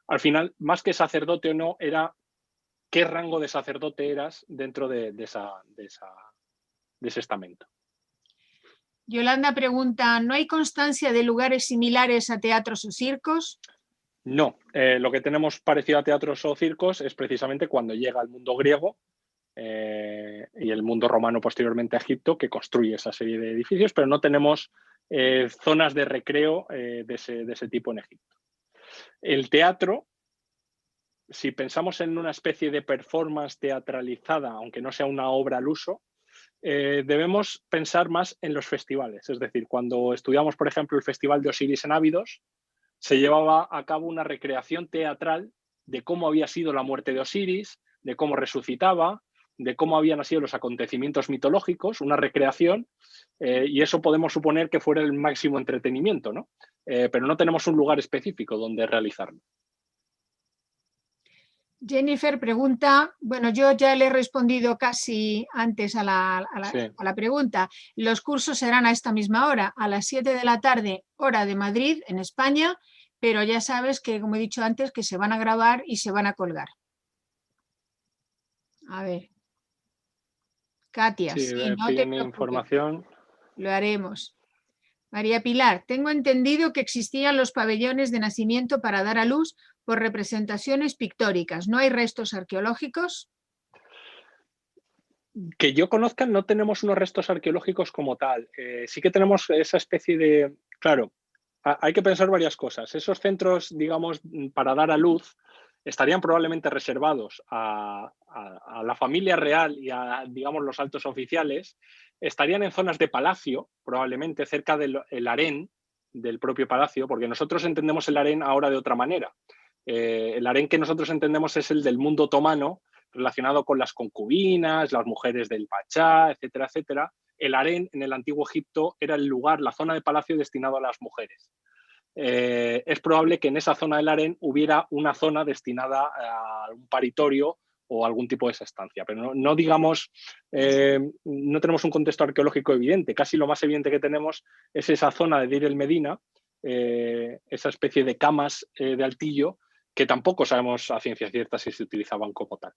al final, más que sacerdote o no, era qué rango de sacerdote eras dentro de ese estamento. Yolanda pregunta, ¿no hay constancia de lugares similares a teatros o circos? No, lo que tenemos parecido a teatros o circos es precisamente cuando llega al mundo griego y el mundo romano posteriormente a Egipto, que construye esa serie de edificios, pero no tenemos zonas de recreo de ese tipo en Egipto. El teatro, si pensamos en una especie de performance teatralizada, aunque no sea una obra al uso, debemos pensar más en los festivales. Es decir, cuando estudiamos, por ejemplo, el Festival de Osiris en Ábidos, se llevaba a cabo una recreación teatral de cómo había sido la muerte de Osiris, de cómo resucitaba, de cómo habían sido los acontecimientos mitológicos, una recreación, y eso podemos suponer que fuera el máximo entretenimiento, ¿no? Pero no tenemos un lugar específico donde realizarlo. Jennifer pregunta, bueno, yo ya le he respondido casi antes a la pregunta. Los cursos serán a esta misma hora, a las 7 de la tarde, hora de Madrid, en España, pero ya sabes que, como he dicho antes, que se van a grabar y se van a colgar. A ver. Katia, sí, no te piden preocupes, información. lo haremos. María Pilar, tengo entendido que existían los pabellones de nacimiento para dar a luz por representaciones pictóricas. ¿No hay restos arqueológicos? Que yo conozca, no tenemos unos restos arqueológicos como tal. Sí que tenemos esa especie de... Claro, hay que pensar varias cosas. Esos centros, digamos, para dar a luz, estarían probablemente reservados a la familia real y a, digamos, los altos oficiales. Estarían en zonas de palacio, probablemente cerca del harén del propio palacio, porque nosotros entendemos el harén ahora de otra manera. El harén que nosotros entendemos es el del mundo otomano, relacionado con las concubinas, las mujeres del pachá, etcétera, etcétera. El harén en el antiguo Egipto era el lugar, la zona de palacio destinado a las mujeres. Es probable que en esa zona del harén hubiera una zona destinada a un paritorio o algún tipo de esa estancia, pero no digamos, no tenemos un contexto arqueológico evidente. Casi lo más evidente que tenemos es esa zona de Deir el Medina, esa especie de camas de altillo, que tampoco sabemos a ciencia cierta si se utilizaban como tal.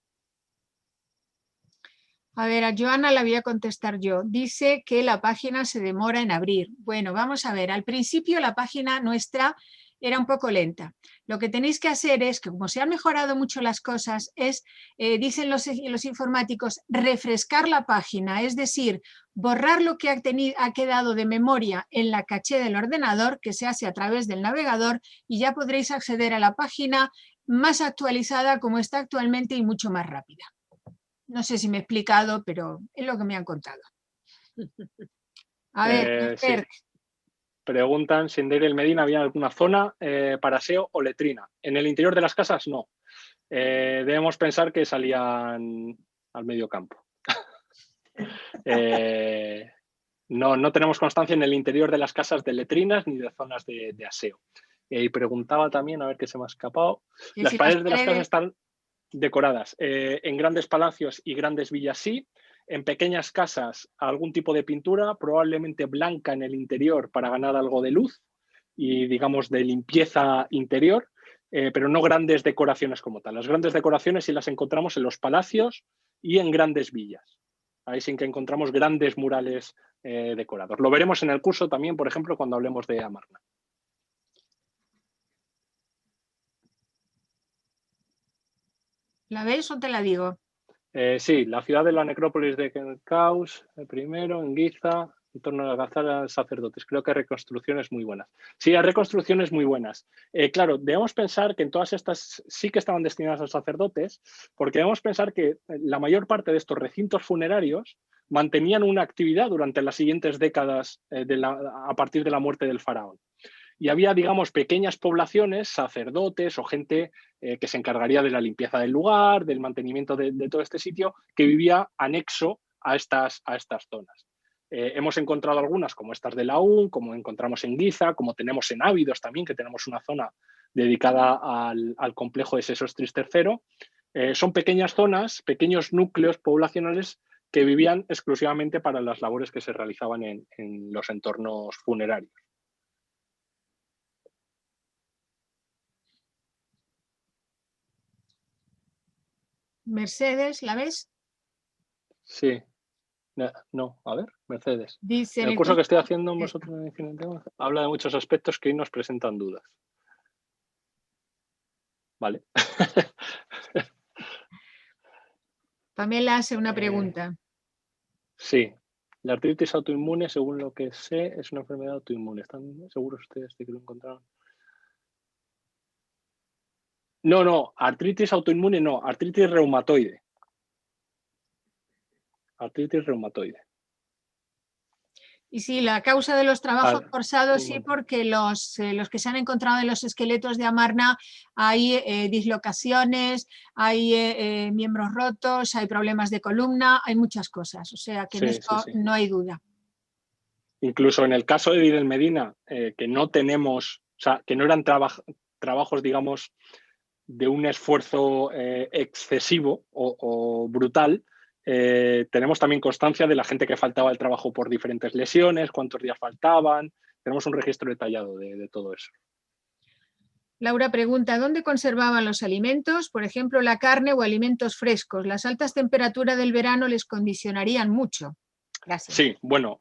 A ver, a Joana la voy a contestar yo. Dice que la página se demora en abrir. Bueno, vamos a ver. Al principio la página nuestra era un poco lenta. Lo que tenéis que hacer es que, como se han mejorado mucho las cosas, es, dicen los informáticos, refrescar la página, es decir, borrar lo que ha quedado de memoria en la caché del ordenador, que se hace a través del navegador, y ya podréis acceder a la página más actualizada como está actualmente y mucho más rápida. No sé si me he explicado, pero es lo que me han contado. A ver, sí. Preguntan si en Deir el Medina había alguna zona para aseo o letrina. En el interior de las casas, no. Debemos pensar que salían al medio campo. No tenemos constancia en el interior de las casas de letrinas ni de zonas de aseo. Y preguntaba también, a ver qué se me ha escapado. Las paredes de las casas están decoradas. En grandes palacios y grandes villas sí. en pequeñas casas algún tipo de pintura, probablemente blanca en el interior para ganar algo de luz y, digamos, de limpieza interior, pero no grandes decoraciones como tal. Las grandes decoraciones sí las encontramos en los palacios y en grandes villas. Ahí sí que encontramos grandes murales decorados. Lo veremos en el curso también, por ejemplo, cuando hablemos de Amarna. ¿La ves o te la digo? Sí, la ciudad de la necrópolis de Caus, el primero, en Giza, en torno a la algazara de sacerdotes. Creo que hay reconstrucciones muy buenas. Sí, hay reconstrucciones muy buenas. Claro, debemos pensar que en todas estas sí que estaban destinadas a sacerdotes, porque debemos pensar que la mayor parte de estos recintos funerarios mantenían una actividad durante las siguientes décadas a partir de la muerte del faraón. Y había, digamos, pequeñas poblaciones, sacerdotes o gente que se encargaría de la limpieza del lugar, del mantenimiento de todo este sitio, que vivía anexo a estas zonas. Hemos encontrado algunas, como estas de Laún, como encontramos en Giza, como tenemos en Ábidos también, que tenemos una zona dedicada al complejo de Sesostris III. Son pequeñas zonas, pequeños núcleos poblacionales que vivían exclusivamente para las labores que se realizaban en los entornos funerarios. Mercedes, ¿la ves? Sí. No, a ver, Mercedes. Dice, En el curso que estoy haciendo vosotros habla de muchos aspectos que hoy nos presentan dudas. Vale. Pamela hace una pregunta. Sí. La artritis autoinmune, según lo que sé, es una enfermedad autoinmune. ¿Están seguros ustedes de que lo encontraron? No, artritis autoinmune no, artritis reumatoide. Artritis reumatoide. Y sí, la causa de los trabajos forzados, sí, porque los que se han encontrado en los esqueletos de Amarna hay dislocaciones, hay miembros rotos, hay problemas de columna, hay muchas cosas. O sea que en esto no hay duda. Incluso en el caso de Vidal Medina, que no tenemos, o sea, que no eran trabajos, digamos, de un esfuerzo excesivo o brutal, tenemos también constancia de la gente que faltaba al trabajo por diferentes lesiones, cuántos días faltaban. Tenemos un registro detallado de todo eso. Laura pregunta, ¿dónde conservaban los alimentos? Por ejemplo, la carne o alimentos frescos. Las altas temperaturas del verano les condicionarían mucho. Gracias. Sí, bueno,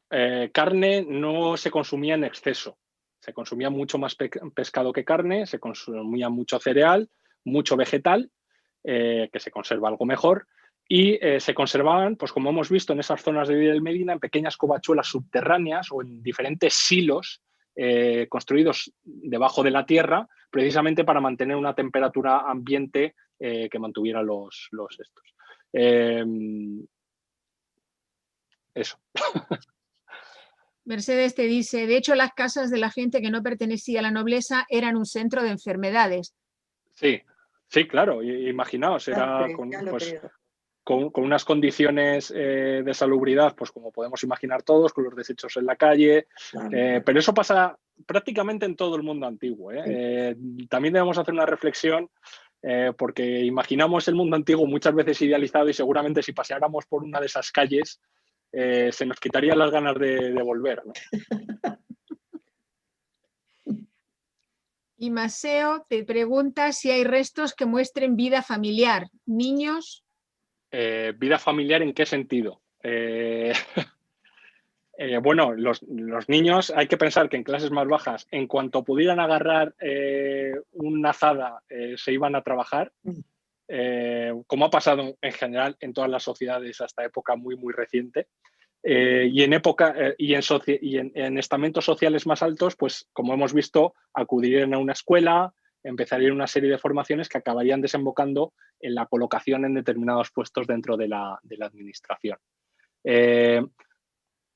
carne no se consumía en exceso. Se consumía mucho más pescado que carne, se consumía mucho cereal, mucho vegetal, que se conserva algo mejor, y se conservaban, pues como hemos visto en esas zonas de Vidal Medina, en pequeñas covachuelas subterráneas o en diferentes silos construidos debajo de la tierra, precisamente para mantener una temperatura ambiente que mantuviera los estos. Eso. Mercedes te dice, de hecho las casas de la gente que no pertenecía a la nobleza eran un centro de enfermedades. Sí, claro, imaginaos, era con unas condiciones de salubridad, pues como podemos imaginar todos, con los desechos en la calle, pero eso pasa prácticamente en todo el mundo antiguo. También debemos hacer una reflexión, porque imaginamos el mundo antiguo muchas veces idealizado y seguramente si paseáramos por una de esas calles se nos quitarían las ganas de volver, ¿no? Y Maceo te pregunta si hay restos que muestren vida familiar. ¿Niños? ¿Vida familiar en qué sentido? Bueno, los niños hay que pensar que en clases más bajas, en cuanto pudieran agarrar una azada, se iban a trabajar, como ha pasado en general en todas las sociedades hasta época muy, muy reciente. Y en estamentos sociales más altos, pues como hemos visto, acudirían a una escuela, empezarían una serie de formaciones que acabarían desembocando en la colocación en determinados puestos dentro de la administración.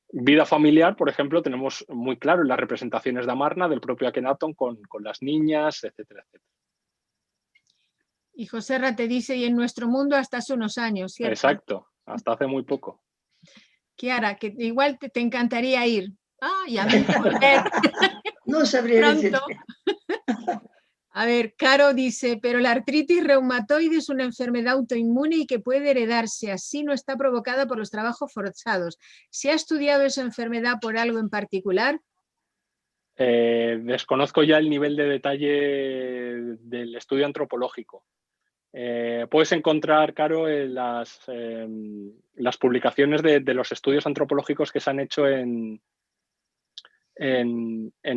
Vida familiar, por ejemplo, tenemos muy claro en las representaciones de Amarna, del propio Akenatón, con las niñas, etcétera, etcétera. Y Joserra te dice, y en nuestro mundo hasta hace unos años, ¿cierto? Exacto, hasta hace muy poco. Kiara, que igual te encantaría ir. Y a mí volver. No sabría decir. A ver, Caro dice, pero la artritis reumatoide es una enfermedad autoinmune y que puede heredarse, así no está provocada por los trabajos forzados. ¿Se ha estudiado esa enfermedad por algo en particular? Desconozco ya el nivel de detalle del estudio antropológico. Puedes encontrar, Caro, en las publicaciones de los estudios antropológicos que se han hecho en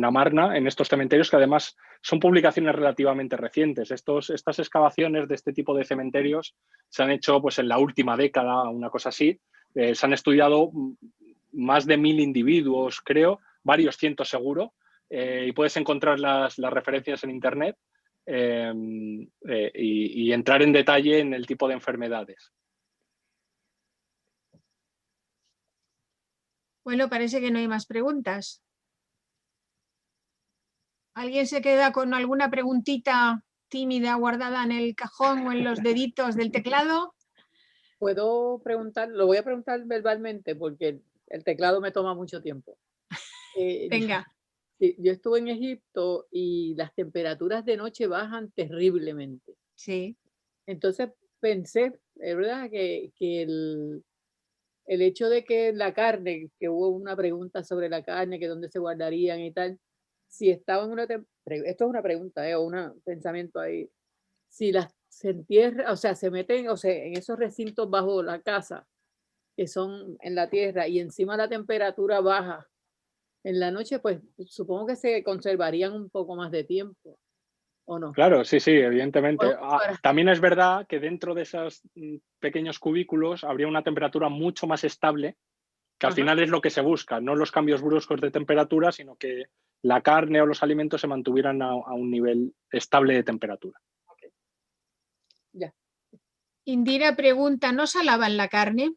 Amarna, en estos cementerios, que además son publicaciones relativamente recientes. Estas excavaciones de este tipo de cementerios se han hecho pues, en la última década, una cosa así. Se han estudiado más de 1000 individuos, creo, varios cientos seguro, y puedes encontrar las referencias en Internet y entrar en detalle en el tipo de enfermedades. Bueno, parece que no hay más preguntas. ¿Alguien se queda con alguna preguntita tímida guardada en el cajón o en los deditos del teclado? Puedo preguntar, lo voy a preguntar verbalmente porque el teclado me toma mucho tiempo. Venga. Yo estuve en Egipto y las temperaturas de noche bajan terriblemente. Sí. Entonces pensé, es verdad, que el hecho de que la carne, que hubo una pregunta sobre la carne, que dónde se guardarían y tal, si estaba en esto es una pregunta, o un pensamiento ahí, si las se entierra, o sea, se meten, o sea, en esos recintos bajo la casa, que son en la tierra, y encima la temperatura baja en la noche, pues supongo que se conservarían un poco más de tiempo, ¿o no? Claro, sí, sí, evidentemente. Bueno, También es verdad que dentro de esos pequeños cubículos habría una temperatura mucho más estable, que al final es lo que se busca, no los cambios bruscos de temperatura, sino que la carne o los alimentos se mantuvieran a un nivel estable de temperatura. Okay. Ya. Indira pregunta, ¿no salaban la carne?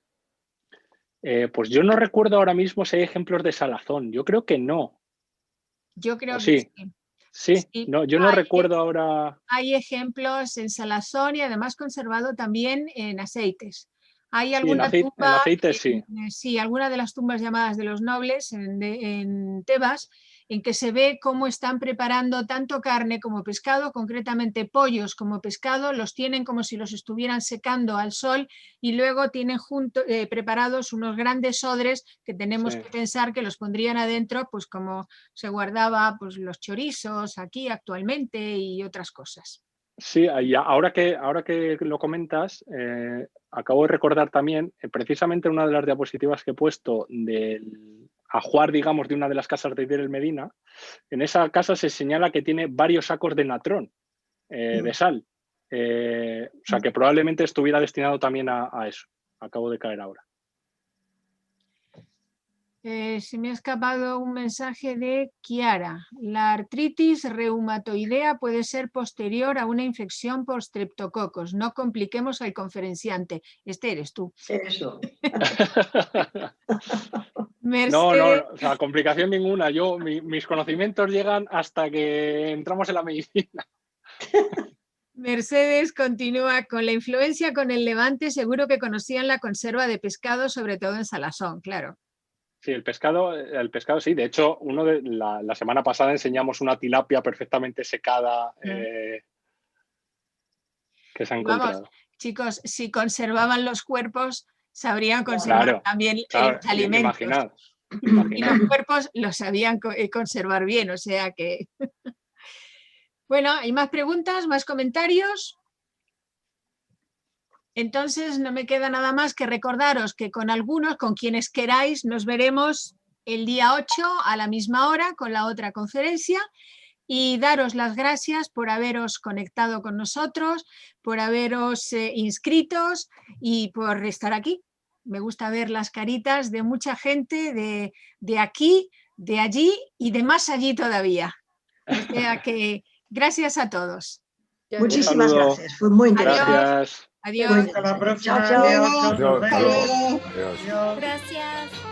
Pues yo no recuerdo ahora mismo si hay ejemplos de salazón. Yo creo que no. Yo creo sí. que sí. Sí, no, yo no recuerdo ahora. Hay ejemplos en salazón y además conservado también en aceites. Hay alguna sí, tumba, en aceite, sí. Sí, alguna de las tumbas llamadas de los nobles en Tebas, en que se ve cómo están preparando tanto carne como pescado, concretamente pollos como pescado, los tienen como si los estuvieran secando al sol y luego tienen preparados unos grandes odres que tenemos que pensar que los pondrían adentro, pues como se guardaba pues, los chorizos aquí actualmente y otras cosas. Sí, y ahora que lo comentas, acabo de recordar también, precisamente una de las diapositivas que he puesto del ajuar, digamos, de una de las casas de Deir el Medina, en esa casa se señala que tiene varios sacos de natrón, de sal. O sea, que probablemente estuviera destinado también a eso. Acabo de caer ahora. Se me ha escapado un mensaje de Kiara. La artritis reumatoidea puede ser posterior a una infección por streptococos. No compliquemos al conferenciante. Este eres tú. Eso. No, o sea, complicación ninguna. Mis conocimientos llegan hasta que entramos en la medicina. Mercedes continúa con la influencia con el Levante. Seguro que conocían la conserva de pescado, sobre todo en salazón, claro. Sí, el pescado sí. De hecho, la semana pasada enseñamos una tilapia perfectamente secada que se ha encontrado. Vamos, chicos, si conservaban los cuerpos, sabrían conservar también los alimentos. Imaginad. Y los cuerpos los sabían conservar bien, o sea que... Bueno, ¿hay más preguntas, más comentarios? Entonces no me queda nada más que recordaros que con quienes queráis, nos veremos el día 8 a la misma hora con la otra conferencia y daros las gracias por haberos conectado con nosotros, por haberos inscritos y por estar aquí. Me gusta ver las caritas de mucha gente de aquí, de allí y de más allí todavía. O sea que gracias a todos. Muchísimas gracias, fue muy interesante. Gracias. Adiós. Hasta la próxima. Chao, chao. Adiós. Adiós. Gracias.